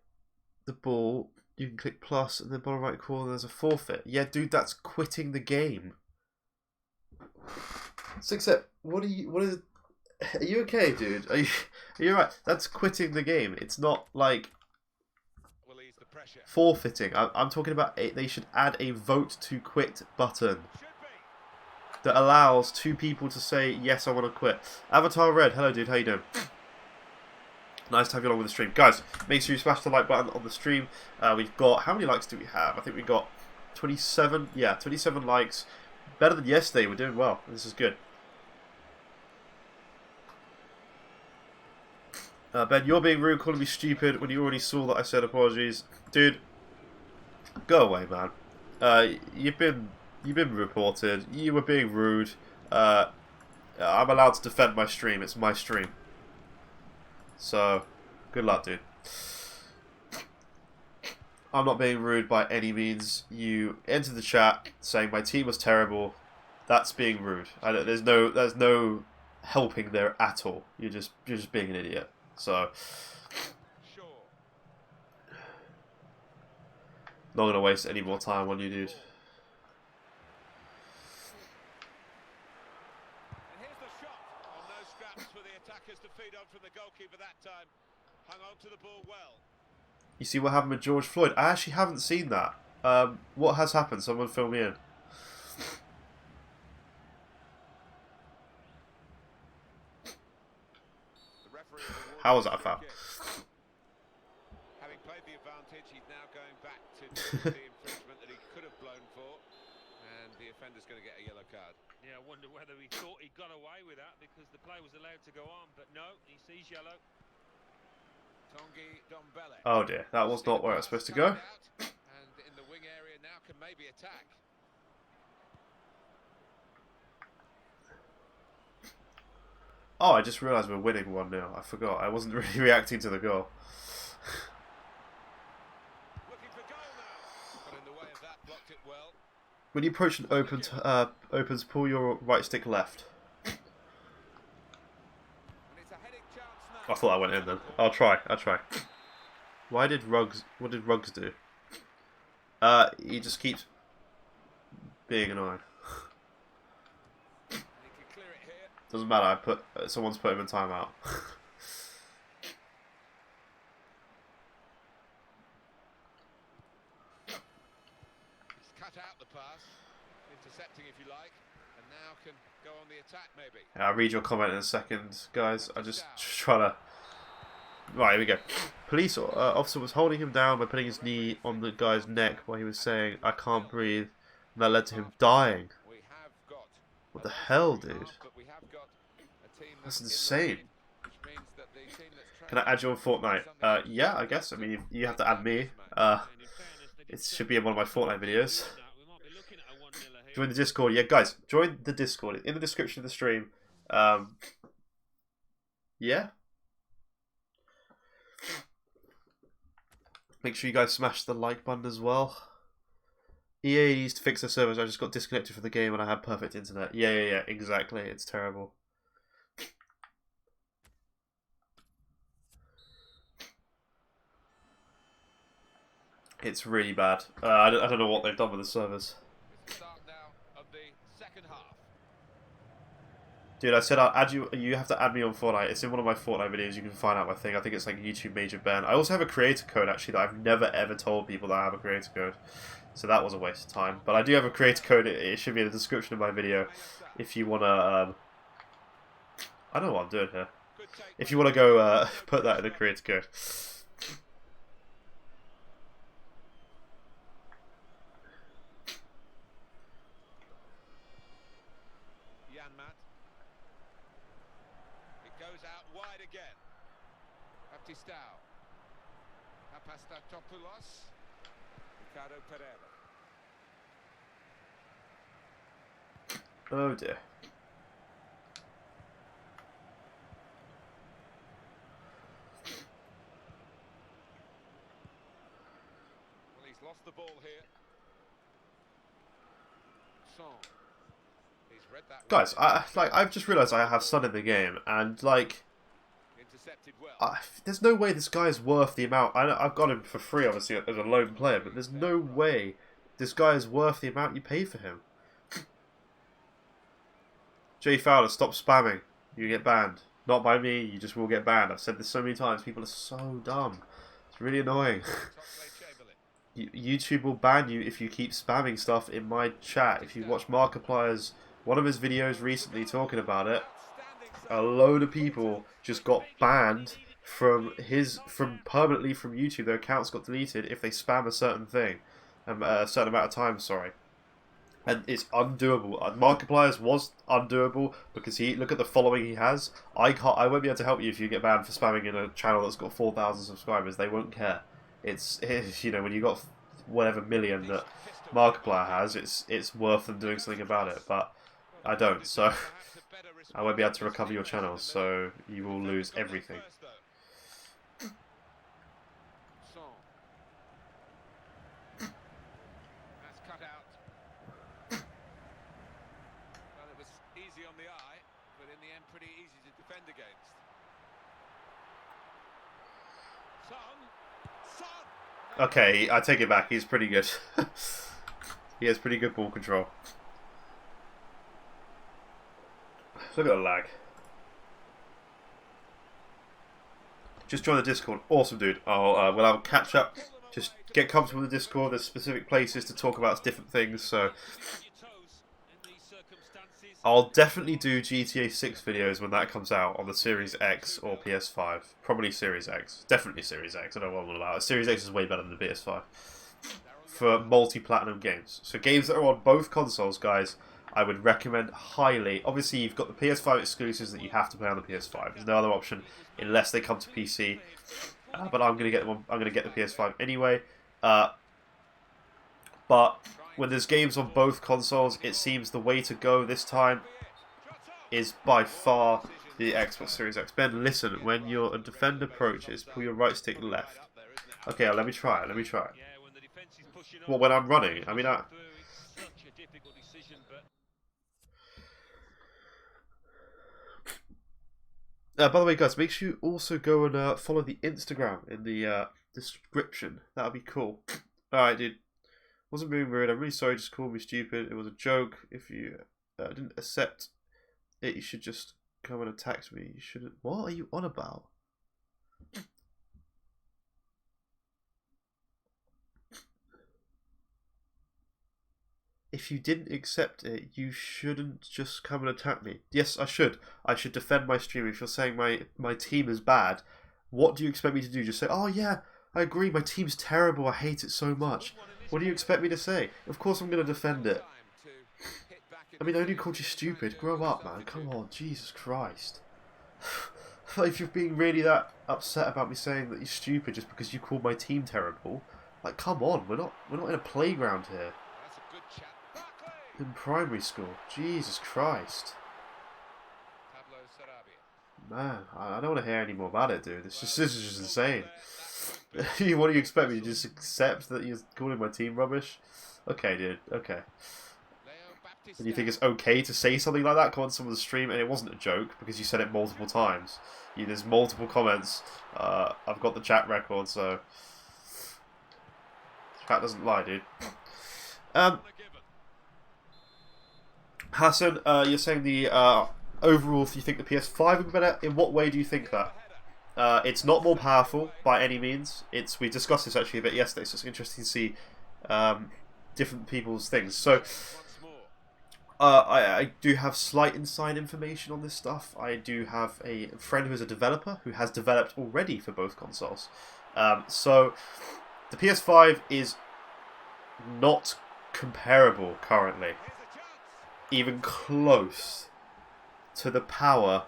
the ball, you can click plus, and then bottom right corner there's a forfeit. Yeah, dude, that's quitting the game. 6-set, are you okay, dude? Are you right? That's quitting the game. It's not like forfeiting. I'm talking about they should add a vote to quit button that allows two people to say, yes, I want to quit. Avatar Red, hello dude, how you doing? Nice to have you along with the stream. Guys, make sure you smash the like button on the stream. We've got, how many likes do we have? I think we've got 27. Yeah, 27 likes. Better than yesterday. We're doing well. This is good. Ben, you're being rude, calling me stupid when you already saw that I said apologies. Dude, go away, man. You've been reported. You were being rude. I'm allowed to defend my stream. It's my stream. So, good luck, dude. I'm not being rude by any means. You entered the chat saying my team was terrible. That's being rude. There's no helping there at all. You're just being an idiot. So, not gonna waste any more time on you, dude. You see what happened with George Floyd? I actually haven't seen that. What has happened? Someone fill me in. How was that foul? Having played the advantage, he's now going back to the infringement that he could have blown for, and the offender's going to get a yellow card. Yeah, I wonder whether he thought he got away with that because the play was allowed to go on, but no, he sees yellow. Oh dear, that was not where I was supposed to go. And in the wing area now can maybe attack. Oh, I just realised we're winning 1-0. I forgot. I wasn't really reacting to the goal. Looking for goal now. But in the way of that, blocked it well. When you approach an opens, pull your right stick left. And it's a heading chance I now. thought I went in then. I'll try. What did Ruggs do? He just keeps being annoying. He can clear it here. Doesn't matter. Someone's put him in timeout. He's cut out the pass, intercepting if you like, and now can go on the attack maybe. I'll read your comment in a second, guys. I just trying to. Right, here we go. Police officer was holding him down by putting his knee on the guy's neck while he was saying, "I can't breathe," and that led to him dying. We have got What the hell, dude? but we have got a team That's in the insane. lead, which means that the team that's Can I add you on Fortnite? Yeah, I guess. I mean, you have to add me. It should be in one of my Fortnite videos. Join the Discord. Yeah, guys, join the Discord. In the description of the stream. Yeah. Make sure you guys smash the like button as well. EA needs to fix their servers. I just got disconnected from the game and I had perfect internet. Yeah, exactly. It's terrible. It's really bad. I don't know what they've done with the servers. It's the start now of the second half. Dude, I said I'll add you. You have to add me on Fortnite. It's in one of my Fortnite videos. You can find out my thing. I think it's like YouTube-MAJORBEN. I also have a creator code actually that I've never ever told people that I have a creator code. So that was a waste of time. But I do have a creator code. It should be in the description of my video if you wanna. I don't know what I'm doing here. If you wanna go put that in the creator code. Wide again. Baptistao. Papastatopoulos. Ricardo Pereira. Oh dear. Well, he's lost the ball here. Son. He's read that. Guys, I've just realised I have Sun in the game, and like. There's no way this guy is worth the amount. I've got him for free, obviously, as a lone player, but there's no way this guy is worth the amount you pay for him. Jay Fowler, stop spamming. You get banned. Not by me, you just will get banned. I've said this so many times. People are so dumb. It's really annoying. YouTube will ban you if you keep spamming stuff in my chat. If you watch Markiplier's, one of his videos recently talking about it, a load of people just got banned permanently from YouTube. Their accounts got deleted if they spam a certain thing, a certain amount of time. Sorry, and it's undoable. Markiplier's was undoable because look at the following he has. I won't be able to help you if you get banned for spamming in a channel that's got 4,000 subscribers. They won't care. It's you know, when you got whatever million that Markiplier has, it's worth them doing something about it. But I don't, so. I won't be able to recover your channels, so you will lose everything. That's cut out. Well, it was easy on the eye, but in the end pretty easy to defend against. Son. Okay, I take it back. He's pretty good. He has pretty good ball control. Look at the lag. Just join the Discord. Awesome, dude. We'll have a catch up. Just get comfortable with the Discord. There's specific places to talk about different things. So I'll definitely do GTA 6 videos when that comes out on the Series X or PS5. Probably Series X. Definitely Series X. I don't know what I'm about. Series X is way better than the PS5 for multi-platinum games. So games that are on both consoles, guys, I would recommend highly. Obviously, you've got the PS5 exclusives that you have to play on the PS5. There's no other option unless they come to PC. But I'm gonna get them. I'm gonna get the PS5 anyway. But when there's games on both consoles, it seems the way to go this time is by far the Xbox Series X. Ben, listen, when your defender approaches, pull your right stick left. Okay, let me try it. Let me try it. Well, when I'm running, I mean, by the way, guys, make sure you also go and follow the Instagram in the description. That would be cool. Alright, dude. Wasn't being rude. I'm really sorry. Just called me stupid. It was a joke. If you didn't accept it, you should just come and attack me. You shouldn't. What are you on about? If you didn't accept it, you shouldn't just come and attack me. Yes, I should. I should defend my stream. If you're saying my team is bad, what do you expect me to do? Just say, oh yeah, I agree, my team's terrible, I hate it so much. What do you expect me to say? Of course I'm going to defend it. I mean, I only called you stupid. Grow up, man. Come on, Jesus Christ. If you're being really that upset about me saying that you're stupid just because you called my team terrible, like, come on, we're not in a playground here. In primary school. Jesus Christ. Man, I don't want to hear any more about it, dude. This is just insane. What do you expect me to just accept that you're calling my team rubbish? Okay, dude. Okay. And you think it's okay to say something like that? Come on someone's stream, and it wasn't a joke because you said it multiple times. There's multiple comments. I've got the chat record, so chat doesn't lie, dude. Hassan, you're saying the overall, if you think the PS5 would be better, in what way do you think that? It's not more powerful by any means. We discussed this actually a bit yesterday, so it's interesting to see different people's things. So I do have slight inside information on this stuff. I do have a friend who is a developer who has developed already for both consoles. So the PS5 is not comparable currently, even close to the power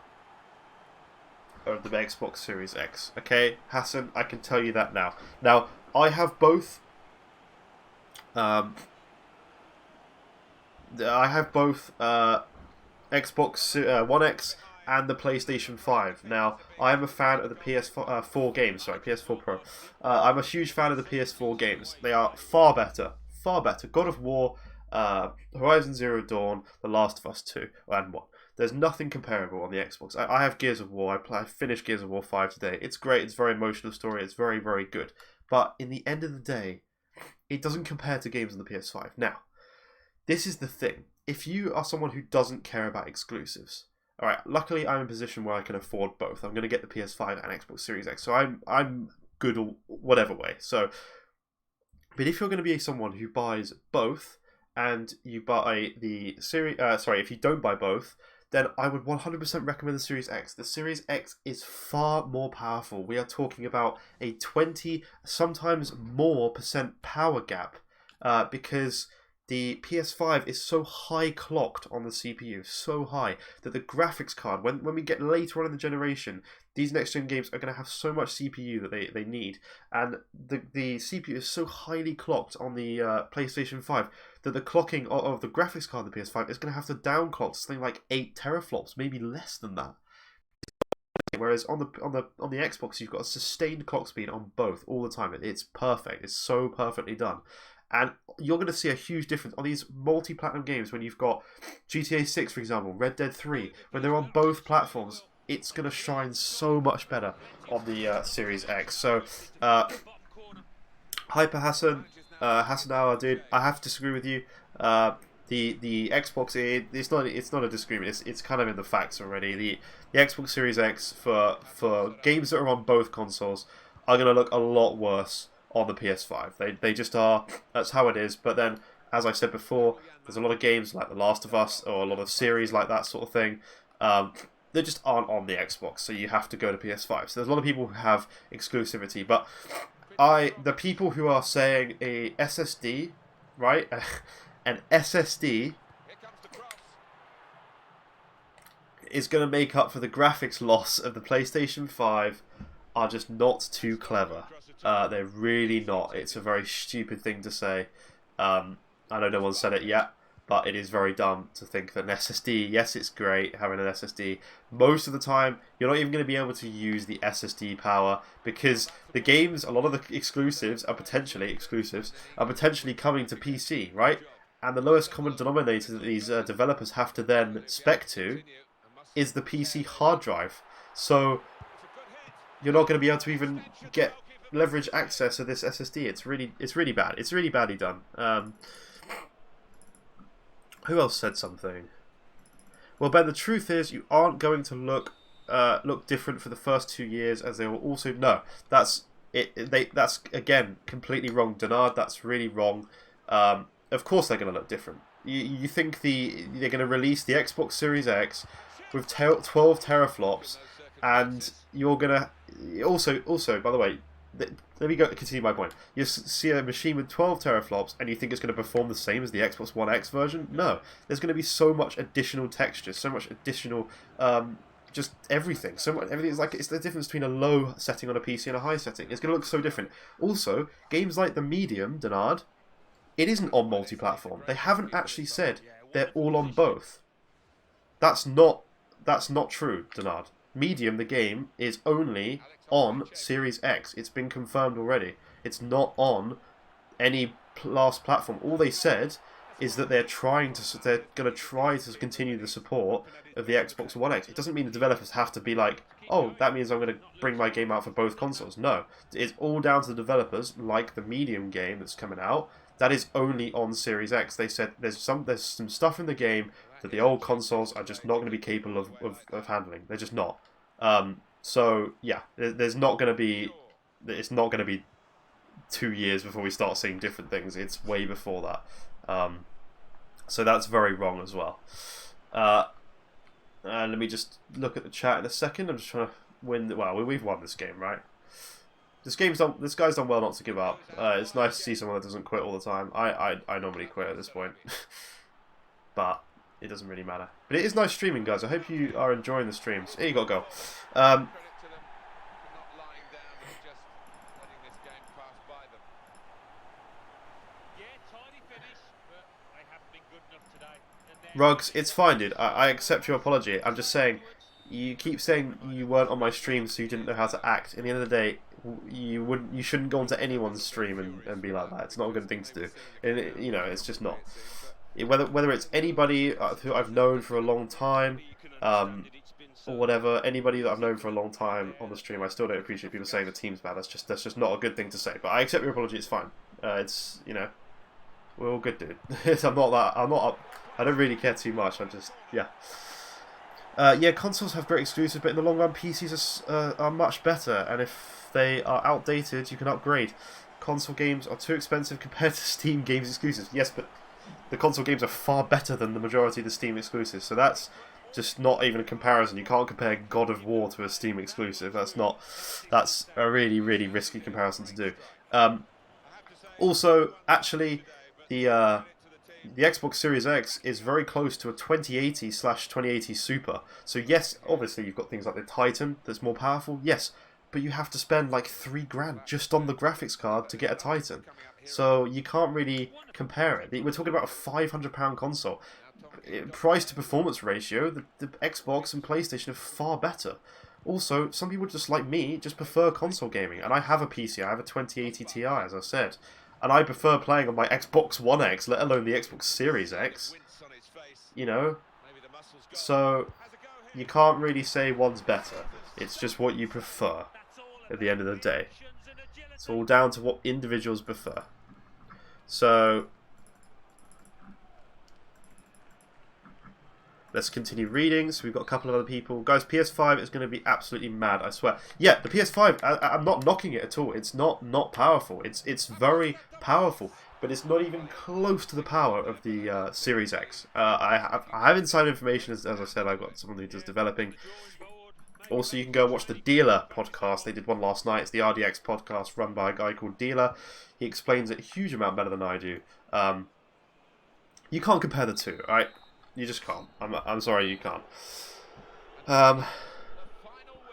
of the Xbox Series X. Okay, Hassan, I can tell you that now. Now, I have both. I have both Xbox One X and the PlayStation 5. Now, I am a fan of the PS4 games. Sorry, PS4 Pro. I'm a huge fan of the PS4 games. They are far better. Far better. God of War, Horizon Zero Dawn, The Last of Us 2, and 1. There's nothing comparable on the Xbox. I have Gears of War. I finished Gears of War 5 today. It's great. It's a very emotional story. It's very, very good. But in the end of the day, it doesn't compare to games on the PS5. Now, this is the thing. If you are someone who doesn't care about exclusives, alright, luckily I'm in a position where I can afford both. I'm going to get the PS5 and Xbox Series X, so I'm good whatever way. So, but if you're going to be someone who buys both, and you buy the series, if you don't buy both, then I would 100% recommend the Series X. The Series X is far more powerful. We are talking about a 20, sometimes more % power gap, because the PS5 is so high clocked on the CPU, so high, that the graphics card, when we get later on in the generation, these next-gen games are going to have so much CPU that they need. And the CPU is so highly clocked on the PlayStation 5 that the clocking of the graphics card of the PS5 is going to have to downclock to something like 8 teraflops, maybe less than that. Whereas on the Xbox, you've got a sustained clock speed on both all the time. It's perfect. It's so perfectly done. And you're going to see a huge difference on these multi-platinum games when you've got GTA 6, for example, Red Dead 3. When they're on both platforms, it's going to shine so much better on the Series X. So, Hyper Hassan, Hassan, dude, I have to disagree with you. The Xbox, it's not a disagreement. It's kind of in the facts already. The Xbox Series X for games that are on both consoles are going to look a lot worse on the PS5. They just are. That's how it is. But then, as I said before, there's a lot of games like The Last of Us or a lot of series like that sort of thing. They just aren't on the Xbox, so you have to go to PS5. So there's a lot of people who have exclusivity, but the people who are saying a SSD, right? An SSD is going to make up for the graphics loss of the PlayStation 5 are just not too clever. They're really not. It's a very stupid thing to say. I know no one said it yet, but it is very dumb to think that an SSD, yes, it's great having an SSD. Most of the time, you're not even going to be able to use the SSD power because the games, a lot of the exclusives are potentially coming to PC, right? And the lowest common denominator that these developers have to then spec to is the PC hard drive. So you're not going to be able to even get leverage access to this SSD. It's really bad. It's really badly done. Who else said something? Well, Ben, the truth is you aren't going to look different for the first 2 years, as they will also that's it. That's again completely wrong, Denard. That's really wrong. Of course they're going to look different. You think they're going to release the Xbox Series X with 12 teraflops, and you're going to also by the way. Let me continue my point. You see a machine with 12 teraflops and you think it's going to perform the same as the Xbox One X version? No. There's going to be so much additional texture, so much additional, just everything. Everything it's the difference between a low setting on a PC and a high setting. It's going to look so different. Also, games like the Medium, Denard, it isn't on multi-platform. They haven't actually said they're all on both. That's not true, Denard. Medium, the game, is only on Series X. It's been confirmed already. It's not on any last platform. All they said is that they're going to try to continue the support of the Xbox One X. It doesn't mean the developers have to be like, oh, that means I'm going to bring my game out for both consoles. No, it's all down to the developers. Like the Medium game that's coming out, that is only on Series X. They said there's some stuff in the game that the old consoles are just not going to be capable of handling. They're just not. So yeah, it's not going to be 2 years before we start seeing different things. It's way before that. So that's very wrong as well. And let me just look at the chat in a second. I'm just trying to win. Well, we've won this game, right? This guy's done well not to give up. It's nice to see someone that doesn't quit all the time. I normally quit at this point, but it doesn't really matter. But it is nice streaming, guys. I hope you are enjoying the streams. Here you got to go. Rugs, it's fine, dude. I accept your apology. I'm just saying, you keep saying you weren't on my stream, so you didn't know how to act. At the end of the day, you shouldn't go onto anyone's stream and be like that. It's not a good thing to do. And it's just not. Whether it's anybody who I've known for a long time, or whatever, anybody that I've known for a long time on the stream, I still don't appreciate people saying the team's bad. That's just not a good thing to say. But I accept your apology. It's fine. It's we're all good, dude. I don't really care too much. Yeah, consoles have great exclusives, but in the long run, PCs are much better. And if they are outdated, you can upgrade. Console games are too expensive compared to Steam games exclusives. Yes, but the console games are far better than the majority of the Steam exclusives. So that's just not even a comparison. You can't compare God of War to a Steam exclusive. That's a really, really risky comparison to do. Also, actually, the Xbox Series X is very close to a 2080/2080 Super. So yes, obviously you've got things like the Titan that's more powerful. Yes, but you have to spend like $3,000 just on the graphics card to get a Titan. So you can't really compare it. We're talking about a £500 console. Price to performance ratio, the Xbox and PlayStation are far better. Also, some people just like me just prefer console gaming, and I have a PC. I have a 2080 Ti, as I said. And I prefer playing on my Xbox One X, let alone the Xbox Series X. So you can't really say one's better. It's just what you prefer at the end of the day. It's all down to what individuals prefer. So let's continue reading. So we've got a couple of other people. Guys, PS5 is going to be absolutely mad, I swear. Yeah, the PS5, I'm not knocking it at all. It's not powerful. It's very powerful, but it's not even close to the power of the Series X. I have inside information, as I said. I've got someone who does developing. Also, you can go and watch the Dealer podcast. They did one last night. It's the RDX podcast run by a guy called Dealer. He explains it a huge amount better than I do. You can't compare the two, right? You just can't. I'm sorry, you can't.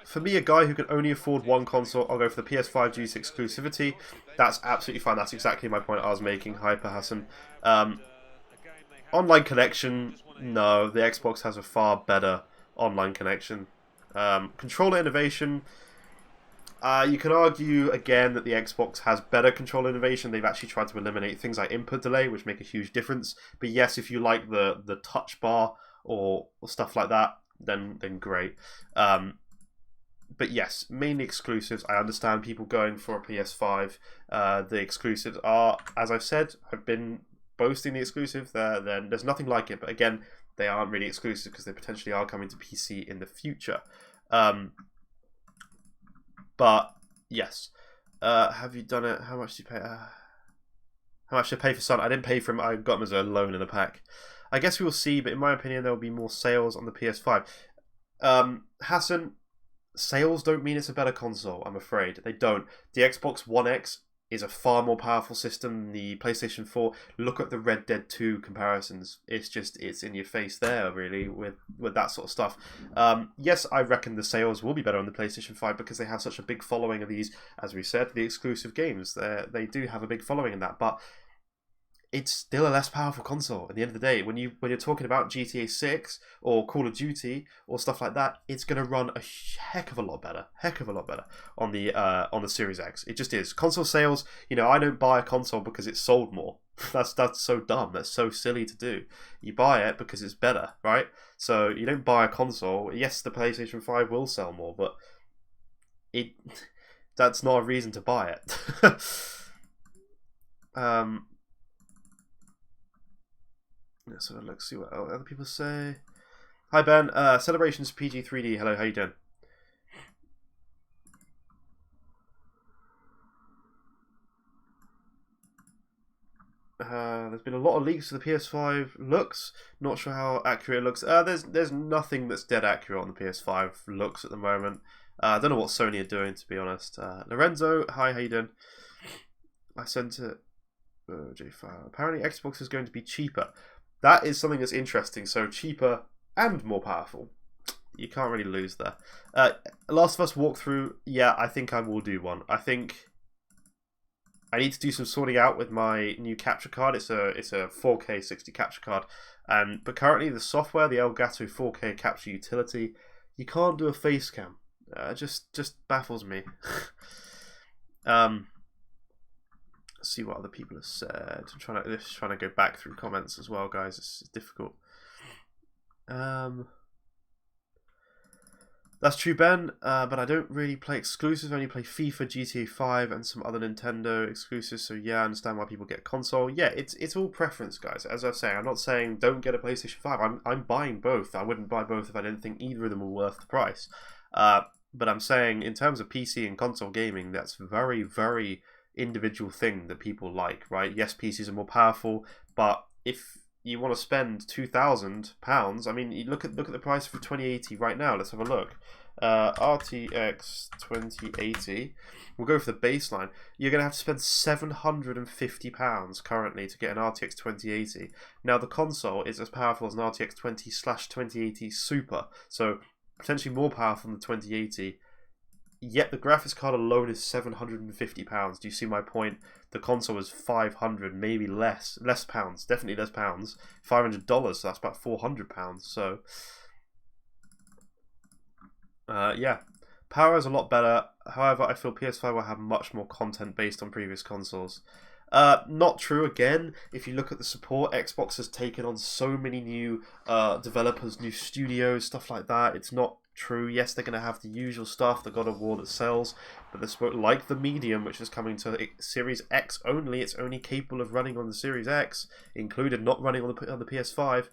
For me, a guy who can only afford one console, I'll go for the PS5 due to exclusivity. That's absolutely fine. That's exactly my point I was making. Hyper Hassan. Online connection, no. The Xbox has a far better online connection. Controller innovation, you can argue again that the Xbox has better controller innovation. They've actually tried to eliminate things like input delay, which make a huge difference. But yes, if you like the touch bar or stuff like that, then great. But yes, mainly exclusives. I understand people going for a PS5. The exclusives are, as I've said, I've been boasting the exclusive. There's nothing like it. But again, they aren't really exclusive because they potentially are coming to PC in the future. But yes, have you done it? How much do you pay? How much did I pay for Sun? I didn't pay for him. I got him as a loan in a pack. I guess we will see. But in my opinion, there will be more sales on the PS5. Hassan, sales don't mean it's a better console, I'm afraid. They don't. The Xbox One X is a far more powerful system than the PlayStation 4. Look at the Red Dead 2 comparisons. It's in your face there, really, with that sort of stuff. Yes, I reckon the sales will be better on the PlayStation 5 because they have such a big following of these, as we said, the exclusive games. They do have a big following in that, but it's still a less powerful console. At the end of the day, when you're talking about GTA 6 or Call of Duty or stuff like that, it's going to run a heck of a lot better on the Series X. It just is. Console sales, I don't buy a console because it's sold more. That's so dumb. That's so silly to do. You buy it because it's better, right? So you don't buy a console. Yes, the PlayStation 5 will sell more, but that's not a reason to buy it. Let's have a look, see what other people say. Hi Ben, Celebrations PG3D. Hello, how you doing? There's been a lot of leaks of the PS5 looks. Not sure how accurate it looks. There's nothing that's dead accurate on the PS5 looks at the moment. I don't know what Sony are doing, to be honest. Lorenzo, hi, how you doing? I sent it. J5. Apparently Xbox is going to be cheaper. That is something that's interesting. So cheaper and more powerful. You can't really lose there. Last of Us walkthrough. Yeah, I think I will do one. I think I need to do some sorting out with my new capture card. It's a 4K 60 capture card. But currently the software, the Elgato 4K capture utility, you can't do a face cam. Just baffles me. See what other people have said. I'm trying to go back through comments as well, guys. It's difficult. That's true, Ben. But I don't really play exclusives. I only play FIFA, GTA 5, and some other Nintendo exclusives. So yeah, I understand why people get console. Yeah, it's all preference, guys. As I say, I'm not saying don't get a PlayStation 5. I'm buying both. I wouldn't buy both if I didn't think either of them were worth the price. But I'm saying in terms of PC and console gaming, that's very, very individual thing that people like, right? Yes, PCs are more powerful, but if you want to spend £2,000, I mean, you look at the price for 2080 right now. Let's have a look. RTX 2080. We'll go for the baseline. You're going to have to spend £750 currently to get an RTX 2080. Now, the console is as powerful as an RTX 20/2080 Super, so potentially more powerful than the 2080. Yet the graphics card alone is £750. Do you see my point? The console is 500, maybe less pounds, definitely less pounds. $500, so that's about £400. So, yeah, power is a lot better. However, I feel PS5 will have much more content based on previous consoles. Not true again. If you look at the support, Xbox has taken on so many new developers, new studios, stuff like that. It's not true. Yes, they're going to have the usual stuff, the God of War that sells, but they're supposed, like the Medium, which is coming to Series X only. It's only capable of running on the Series X, included, not running on the PS5.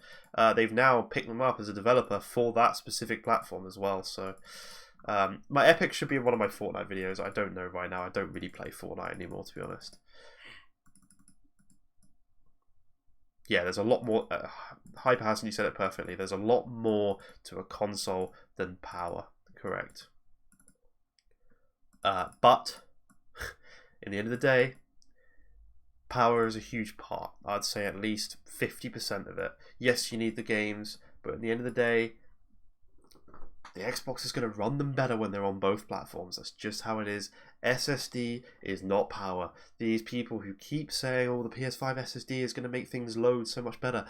They've now picked them up as a developer for that specific platform as well. So my Epic should be in one of my Fortnite videos. I don't know right now. I don't really play Fortnite anymore, to be honest. Yeah, there's a lot more. Hyper Hassan, you said it perfectly. There's a lot more to a console than power. Correct. But in the end of the day, power is a huge part. I'd say at least 50% of it. Yes, you need the games, but at the end of the day, the Xbox is going to run them better when they're on both platforms. That's just how it is. SSD is not power. These people who keep saying, oh, the PS5 SSD is going to make things load so much better.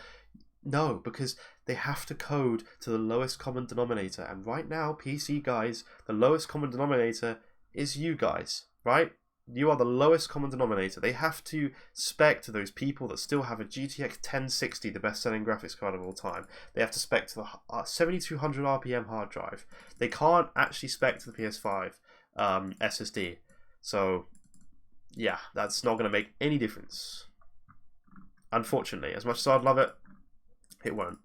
No, because they have to code to the lowest common denominator. And right now, PC guys, the lowest common denominator is you guys, right? You are the lowest common denominator. They have to spec to those people that still have a GTX 1060, the best-selling graphics card of all time. They have to spec to the 7200 RPM hard drive. They can't actually spec to the PS5 SSD. So, yeah, that's not going to make any difference. Unfortunately, as much as I'd love it, it won't.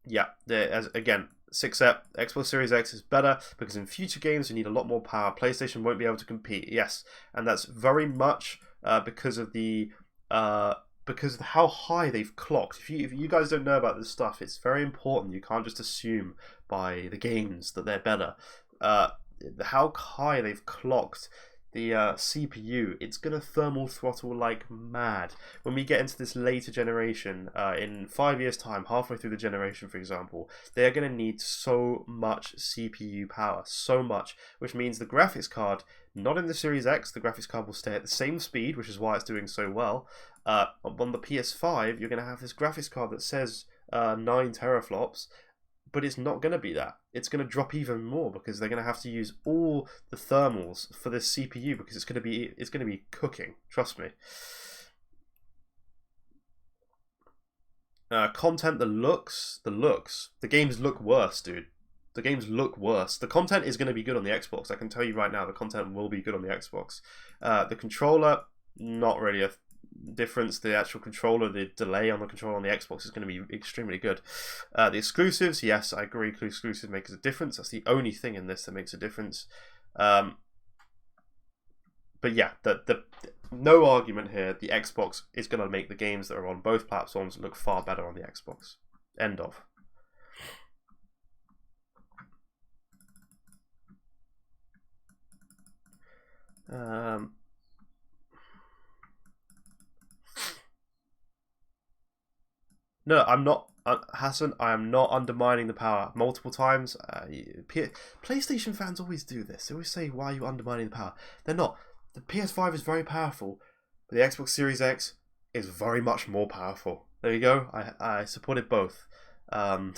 Yeah, again, 6ep, Xbox Series X is better because in future games you need a lot more power. PlayStation won't be able to compete. Yes, and that's very much because of how high they've clocked. If you guys don't know about this stuff, it's very important. You can't just assume by the games that they're better. How high they've clocked the CPU, it's going to thermal throttle like mad. When we get into this later generation, in 5 years' time, halfway through the generation, for example, they're going to need so much CPU power, so much, which means the graphics card, not in the Series X, the graphics card will stay at the same speed, which is why it's doing so well. On the PS5, you're going to have this graphics card that says 9 teraflops, but it's not going to be that. It's going to drop even more because they're going to have to use all the thermals for this CPU because it's going to be cooking. Trust me. Content, the looks. The games look worse, dude. The games look worse. The content is going to be good on the Xbox. I can tell you right now, the content will be good on the Xbox. The controller, not really a difference. The actual controller, the delay on the controller on the Xbox is going to be extremely good. The exclusives, yes, I agree, exclusives makes a difference. That's the only thing in this that makes a difference. But yeah, the no argument here. The Xbox is going to make the games that are on both platforms look far better on the Xbox. End of. No, I'm not, Hassan. I am not undermining the power. Multiple times, PlayStation fans always do this. They always say, "Why are you undermining the power?" They're not. The PS5 is very powerful, but the Xbox Series X is very much more powerful. There you go. I supported both. I'm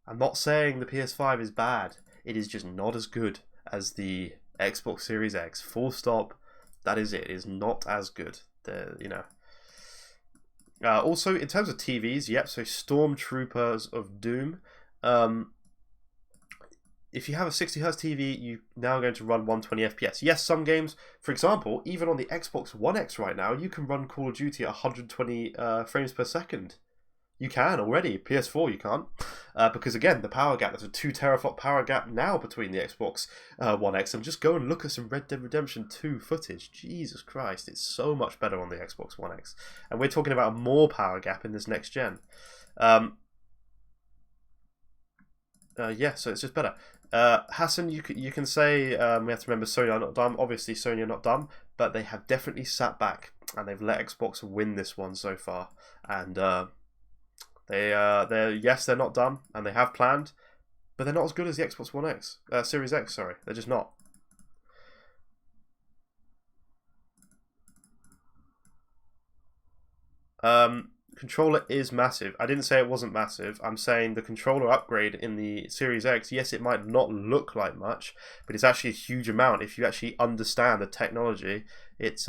not saying the PS5 is bad. It is just not as good as the Xbox Series X. Full stop. That is it. It is not as good. Also, in terms of TVs, yep, so Stormtroopers of Doom. If you have a 60Hz TV, you're now going to run 120 FPS. Yes, some games, for example, even on the Xbox One X right now, you can run Call of Duty at 120 frames per second. You can already. PS4 you can't. Because again, the power gap, there's a 2 teraflop power gap now between the Xbox One X. And just go and look at some Red Dead Redemption 2 footage. Jesus Christ, it's so much better on the Xbox One X. And we're talking about a more power gap in this next gen. Yeah, so it's just better. Hassan, you can say, we have to remember Sony are not dumb. Obviously, Sony are not dumb, but they have definitely sat back and they've let Xbox win this one so far. And they're not dumb, and they have planned, but they're not as good as the Xbox One X, Series X. Sorry, they're just not. Controller is massive. I didn't say it wasn't massive. I'm saying the controller upgrade in the Series X, yes, it might not look like much, but it's actually a huge amount if you actually understand the technology. It's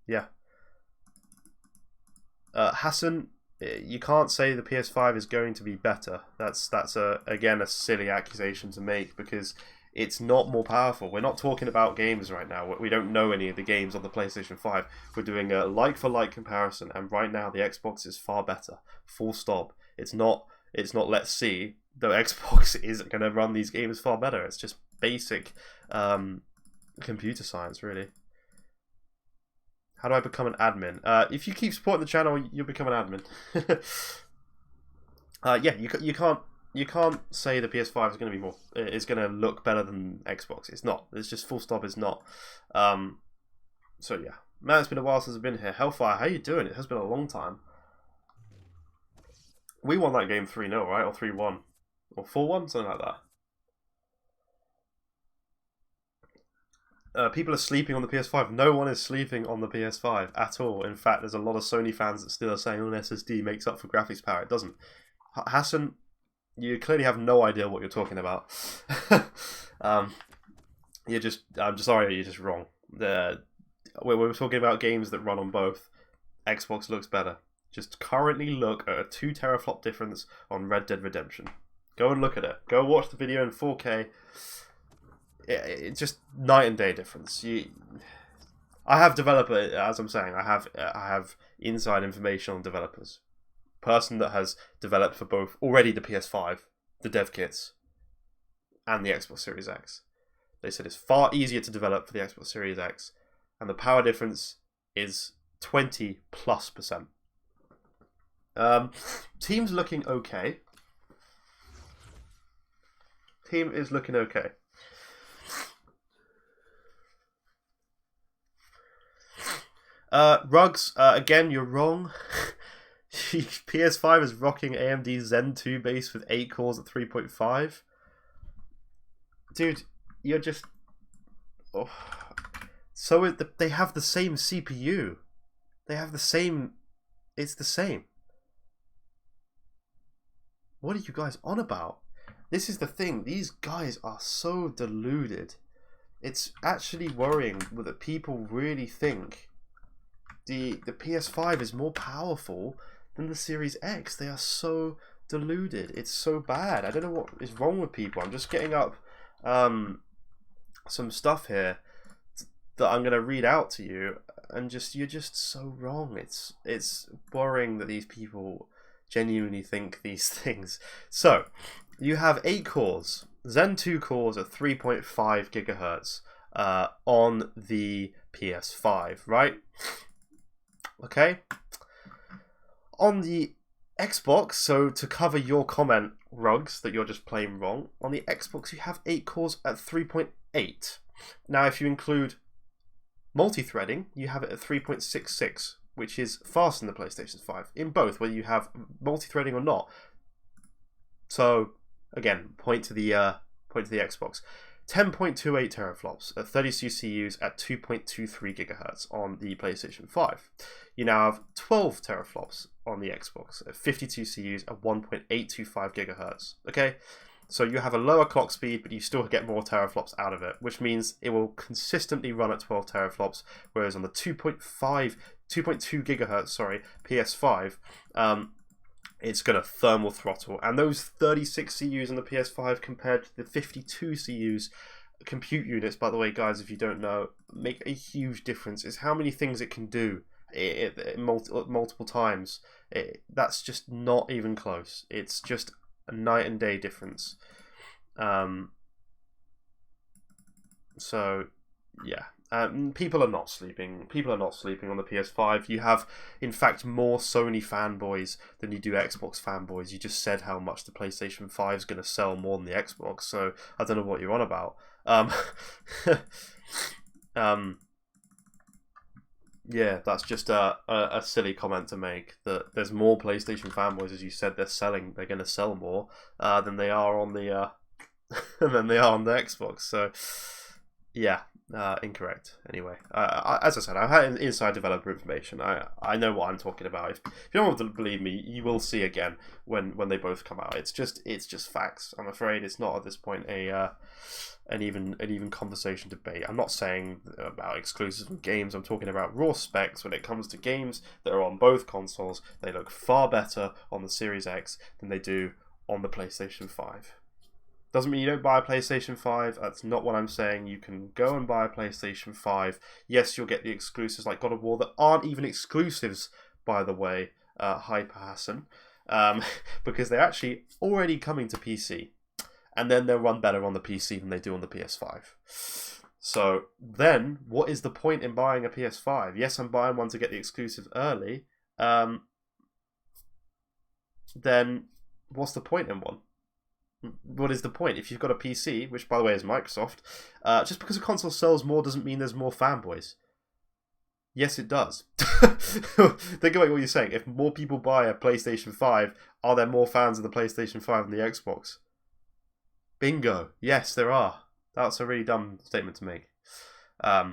yeah. Hassan, you can't say the PS5 is going to be better. That's again a silly accusation to make because it's not more powerful. We're not talking about games right now. We don't know any of the games on the PlayStation 5. We're doing a like-for-like comparison, and right now the Xbox is far better. Full stop. It's not let's see. The Xbox isn't going to run these games far better. It's just basic computer science, really. How do I become an admin? If you keep supporting the channel, you'll become an admin. Yeah, you can't say the PS5 is going to be more. It's going to look better than Xbox. It's not. It's just full stop. It's not. So yeah, man, it's been a while since I've been here. Hellfire, how you doing? It has been a long time. We won that game 3-0, right? Or 3-1. Or 4-1, something like that. People are sleeping on the PS5. No one is sleeping on the PS5 at all. In fact, there's a lot of Sony fans that still are saying an SSD makes up for graphics power. It doesn't. Hassan, you clearly have no idea what you're talking about. I'm just sorry, you're just wrong. We're talking about games that run on both. Xbox looks better. Just currently look at a 2 teraflop difference on Red Dead Redemption. Go and look at it. Go watch the video in 4K. It's just night and day difference. I have developer, as I'm saying, I have inside information on developers. Person that has developed for both already the PS5, the dev kits, and the Xbox Series X. They said it's far easier to develop for the Xbox Series X, and the power difference is 20+%. Team's looking okay. Team is looking okay. Rugs, again, you're wrong. PS5 is rocking AMD Zen 2 base with 8 cores at 3.5. Dude, you're just... Oh. So they have the same CPU. They have the same... It's the same. What are you guys on about? This is the thing. These guys are so deluded. It's actually worrying that people really think the PS5 is more powerful than the Series X. They are so deluded. It's so bad. I don't know what is wrong with people. I'm just getting up some stuff here that I'm going to read out to you, and you're just so wrong. It's worrying that these people genuinely think these things. So, you have 8 cores, Zen 2 cores at 3.5 gigahertz on the PS5, right? Okay. On the Xbox, so to cover your comment, Rugs, that you're just plain wrong, on the Xbox you have 8 cores at 3.8. Now, if you include multi-threading, you have it at 3.66, which is faster than the PlayStation 5, in both, whether you have multi-threading or not. So, again, point to the Xbox. 10.28 teraflops at 32 CUs at 2.23 gigahertz on the PlayStation 5. You now have 12 teraflops on the Xbox at 52 CUs at 1.825 gigahertz. Okay, so you have a lower clock speed, but you still get more teraflops out of it, which means it will consistently run at 12 teraflops, whereas on the 2.2 gigahertz, PS5, it's going to thermal throttle. And those 36 CUs on the PS5 compared to the 52 CUs, compute units, by the way, guys, if you don't know, make a huge difference. It's how many things it can do multiple times. That's just not even close. It's just a night and day difference. So, yeah. People are not sleeping. People are not sleeping on the PS5. You have, in fact, more Sony fanboys than you do Xbox fanboys. You just said how much the PlayStation 5 is going to sell more than the Xbox, so I don't know what you're on about. Yeah, that's just a silly comment to make. That there's more PlayStation fanboys, as you said. They're going to sell more than they are on the than they are on the Xbox. So, yeah. Incorrect. Anyway, as I said, I've had inside developer information. I know what I'm talking about. If you don't want to believe me, you will see again when they both come out. It's just facts. I'm afraid it's not at this point an even conversation debate. I'm not saying about exclusives of games. I'm talking about raw specs. When it comes to games that are on both consoles, they look far better on the Series X than they do on the PlayStation 5. Doesn't mean you don't buy a PlayStation 5. That's not what I'm saying. You can go and buy a PlayStation 5. Yes, you'll get the exclusives like God of War that aren't even exclusives, by the way, Hyper Hassan, because they're actually already coming to PC. And then they'll run better on the PC than they do on the PS5. So then, what is the point in buying a PS5? Yes, I'm buying one to get the exclusive early. Then, what's the point in one? What is the point? If you've got a PC, which by the way is Microsoft, just because a console sells more doesn't mean there's more fanboys. Yes, it does. Think about what you're saying. If more people buy a PlayStation 5, are there more fans of the PlayStation 5 than the Xbox? Bingo. Yes, there are. That's a really dumb statement to make. God,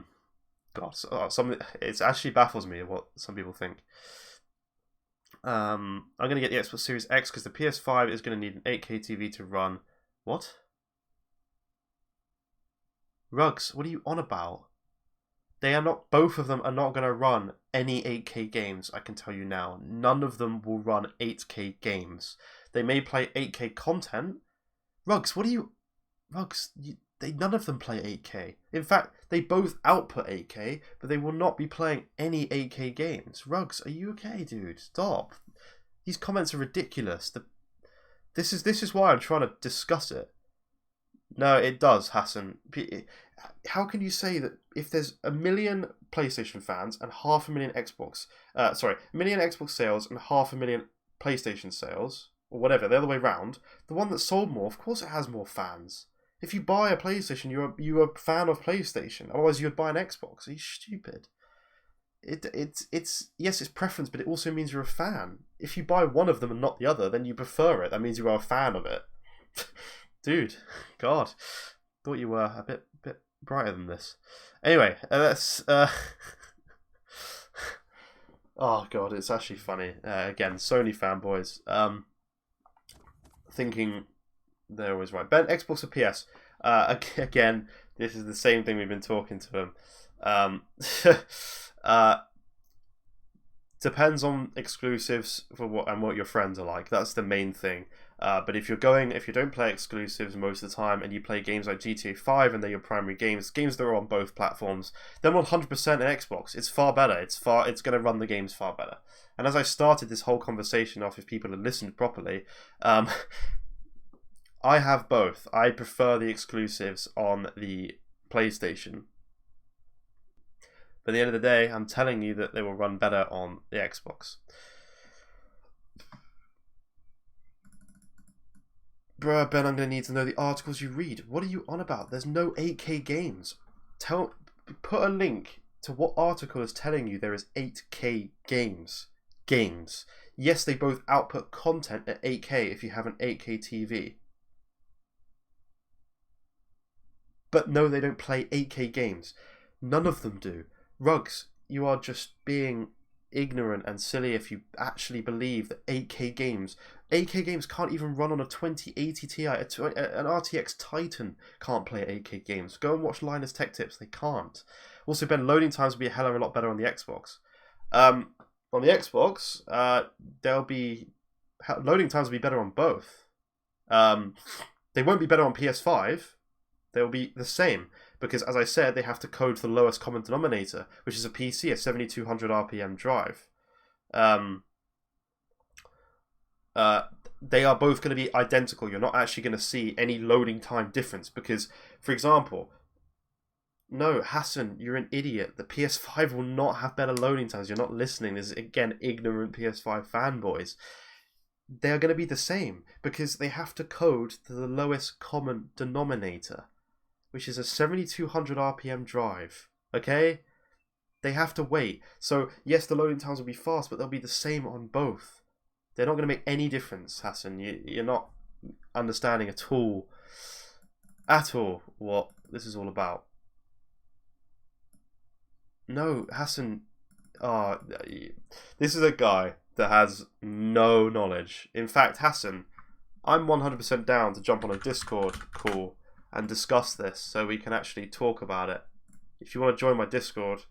it actually baffles me what some people think. I'm going to get the Xbox Series X because the PS5 is going to need an 8K TV to run. What? Rugs, what are you on about? They are not. Both of them are not going to run any 8K games. I can tell you now. None of them will run 8K games. They may play 8K content. Rugs, what are you? Rugs, none of them play 8K. In fact, they both output 8K, but they will not be playing any 8K games. Rugs, are you okay, dude? Stop. These comments are ridiculous. This is why I'm trying to discuss it. No, it does, Hassan. How can you say that if there's 1 million PlayStation fans and 500,000 Xbox, a million Xbox sales and 500,000 PlayStation sales, or whatever, the other way round, the one that sold more, of course it has more fans. If you buy a PlayStation, you're a fan of PlayStation. Otherwise, you would buy an Xbox. Are you stupid? It's yes, it's preference, but it also means you're a fan. If you buy one of them and not the other, then you prefer it. That means you are a fan of it. Dude, God, thought you were a bit brighter than this. Anyway, let's. Oh God, it's actually funny. Again, Sony fanboys. Thinking they're always right. Ben, Xbox or PS? Again, this is the same thing we've been talking to him. Depends on exclusives for what your friends are like. That's the main thing. But if you don't play exclusives most of the time and you play games like GTA 5 and they're your primary games that are on both platforms, then 100% an Xbox. It's far better. It's going to run the games far better. And as I started this whole conversation off, if people had listened properly, I have both. I prefer the exclusives on the PlayStation. But at the end of the day, I'm telling you that they will run better on the Xbox. Bruh, Ben, I'm going to need to know the articles you read. What are you on about? There's no 8K games. Put a link to what article is telling you there is 8K games. Yes, they both output content at 8K if you have an 8K TV. But no, they don't play 8K games. None of them do. Rugs, you are just being ignorant and silly if you actually believe that 8K games can't even run on a 2080 Ti. An RTX Titan can't play 8K games. Go and watch Linus Tech Tips. They can't. Also, Ben, loading times will be a hell of a lot better on the Xbox. On the Xbox, loading times will be better on both. They won't be better on PS5. They'll be the same. Because, as I said, they have to code for the lowest common denominator, which is a PC, a 7200 RPM drive. They are both going to be identical. You're not actually going to see any loading time difference. Because, for example, no, Hassan, you're an idiot. The PS5 will not have better loading times. You're not listening. This is, again, ignorant PS5 fanboys. They're going to be the same. Because they have to code to the lowest common denominator, which is a 7200 RPM drive, okay? They have to wait. So, yes, the loading times will be fast, but they'll be the same on both. They're not going to make any difference, Hassan. You're not understanding at all what this is all about. No, Hassan, this is a guy that has no knowledge. In fact, Hassan, I'm 100% down to jump on a Discord call and discuss this so we can actually talk about it. If you want to join my Discord,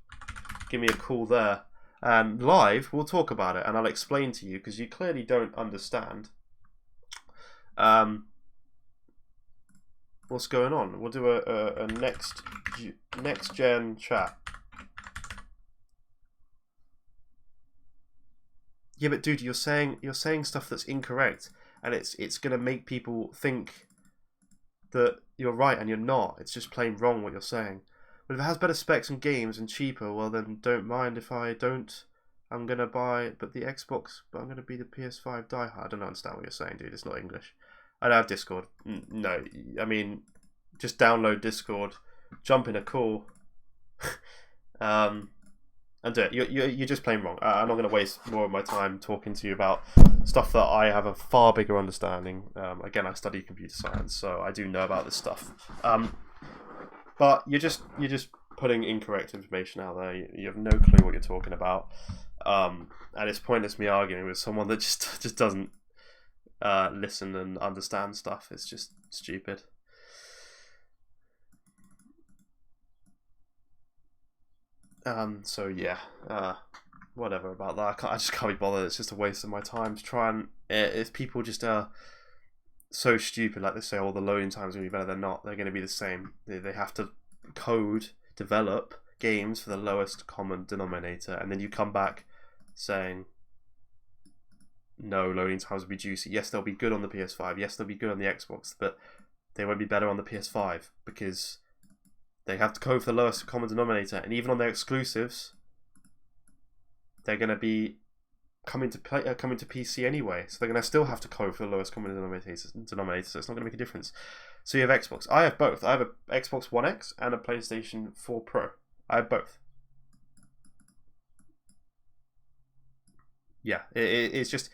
give me a call there. And live, we'll talk about it and I'll explain to you because you clearly don't understand what's going on. We'll do a next gen chat. Yeah, but dude, you're saying stuff that's incorrect, and it's gonna make people think that you're right and you're not. It's just plain wrong what you're saying. But if it has better specs and games and cheaper, well then don't mind if I don't. I'm gonna buy, but the Xbox, but I'm gonna be the PS5 diehard. I don't understand what you're saying, dude. It's not English. I don't have Discord. No, I mean, just download Discord, jump in a call, and and do it. You're just playing wrong. I'm not going to waste more of my time talking to you about stuff that I have a far bigger understanding. Again, I study computer science, so I do know about this stuff. But you're just putting incorrect information out there. You have no clue what you're talking about. And it's pointless me arguing with someone that just doesn't listen and understand stuff. It's just stupid. So yeah, whatever about that. I just can't be bothered. It's just a waste of my time to try and if people just are so stupid, like they say, oh, the loading times are going to be better. They're not. They're going to be the same. They have to develop games for the lowest common denominator, and then you come back saying no, loading times will be juicy. Yes, they'll be good on the PS5. Yes, they'll be good on the Xbox, but they won't be better on the PS5 because they have to code for the lowest common denominator, and even on their exclusives, they're going to be coming to PC anyway, so they're going to still have to code for the lowest common denominator, so it's not going to make a difference. So you have Xbox. I have both. I have an Xbox One X and a PlayStation 4 Pro. I have both. Yeah, it's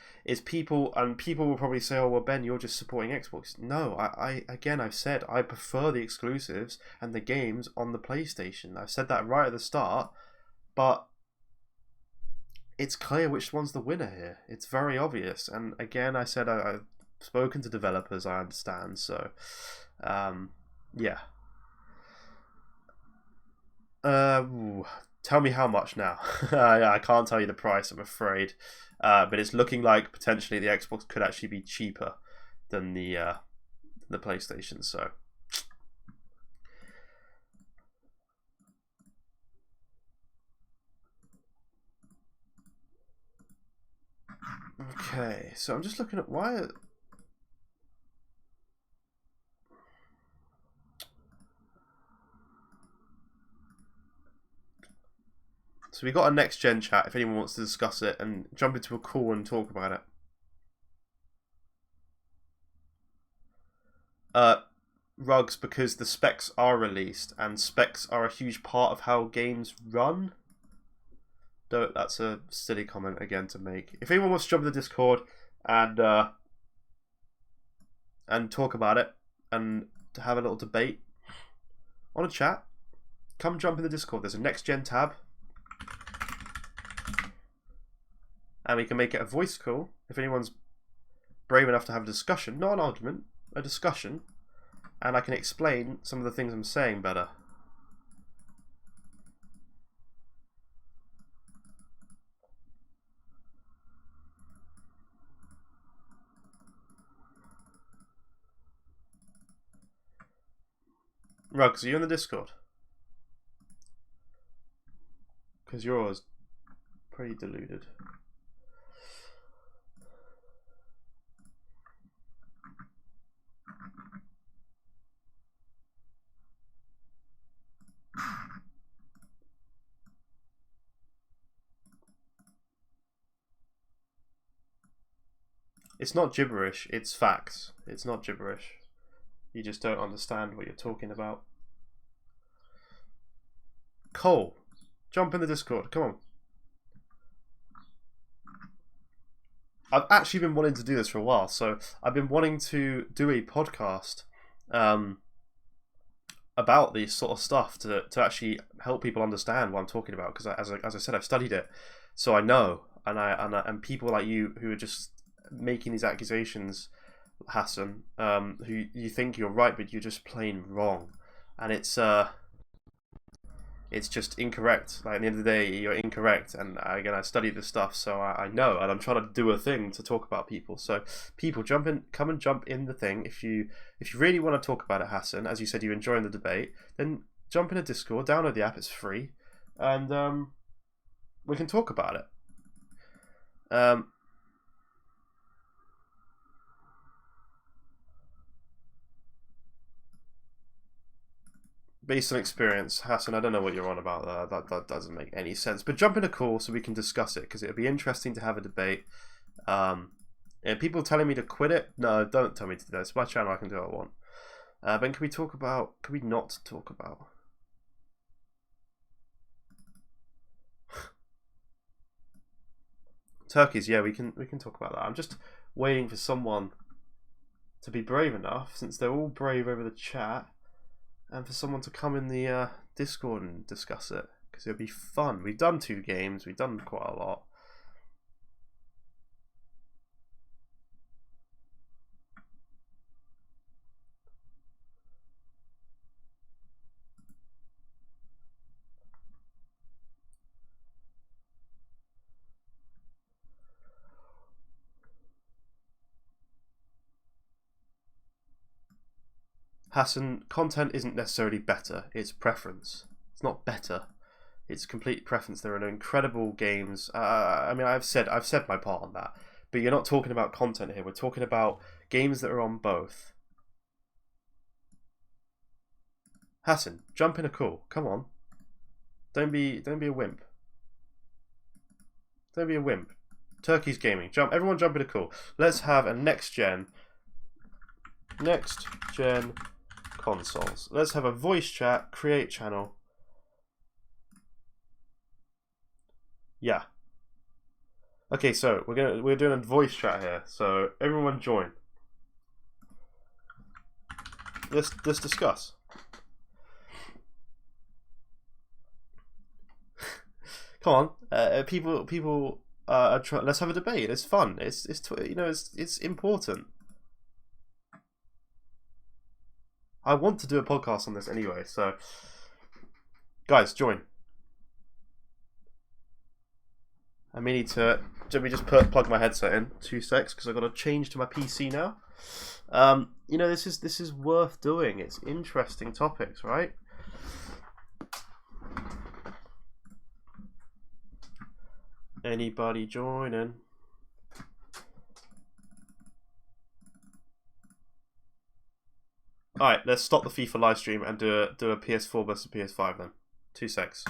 people, and people will probably say, oh, well, Ben, you're just supporting Xbox. No, I've said I prefer the exclusives and the games on the PlayStation. I've said that right at the start, but it's clear which one's the winner here. It's very obvious. And again, I said I've spoken to developers, I understand, so yeah. Tell me how much now. I can't tell you the price, I'm afraid. But it's looking like potentially the Xbox could actually be cheaper than the PlayStation. So okay, so I'm just looking at why. So we got a next gen chat if anyone wants to discuss it and jump into a call and talk about it. Rugs, because the specs are released and specs are a huge part of how games run. That's a silly comment again to make. If anyone wants to jump in the Discord and talk about it and to have a little debate on a chat, come jump in the Discord. There's a next gen tab. And we can make it a voice call if anyone's brave enough to have a discussion, not an argument, a discussion, and I can explain some of the things I'm saying better. Rugs, are you in the Discord? Because yours pretty deluded. It's not gibberish, it's facts. It's not gibberish. You just don't understand what you're talking about. Cole, jump in the Discord, come on. I've actually been wanting to do this for a while, so I've been wanting to do a podcast about this sort of stuff to actually help people understand what I'm talking about, because as I said, I've studied it, so I know, and people like you who are just making these accusations, Hassan, who you think you're right, but you're just plain wrong, and it's just incorrect. Like, at the end of the day, you're incorrect, and again, I studied this stuff, so I know, and I'm trying to do a thing to talk about people. So people, come and jump in the thing. If you really want to talk about it, Hassan, as you said, you're enjoying the debate, then jump in a Discord, download the app, it's free, and we can talk about it. Based on experience, Hassan, I don't know what you're on about there. That doesn't make any sense. But jump in a call so we can discuss it, because it'll be interesting to have a debate. And people telling me to quit it, no, don't tell me to do that. It's my channel, I can do what I want. Ben, can we not talk about? Turkeys, yeah, we can talk about that. I'm just waiting for someone to be brave enough, since they're all brave over the chat, and for someone to come in the Discord and discuss it, because it'll be fun. We've done 2 games, we've done quite a lot. Hassan, content isn't necessarily better, it's preference. It's not better, it's complete preference. There are incredible games. I mean, I've said my part on that, but you're not talking about content here. We're talking about games that are on both. Hassan, jump in a call. Come on. Don't be a wimp. Don't be a wimp. Turkey's Gaming. Jump, everyone jump in a call. Let's have a next gen consoles. Let's have a voice chat, create channel. Yeah. Okay, so we're doing a voice chat here. So everyone join. Let's discuss. Come on, people let's have a debate. It's fun. It's you know, it's important. I want to do a podcast on this anyway, so guys, join. I may need to. Let me just plug my headset in 2 secs, because I've got to change to my PC now. You know, this is worth doing. It's interesting topics, right? Anybody joining? Alright, let's stop the FIFA live stream and do a PS4 versus PS5 then. 2 secs.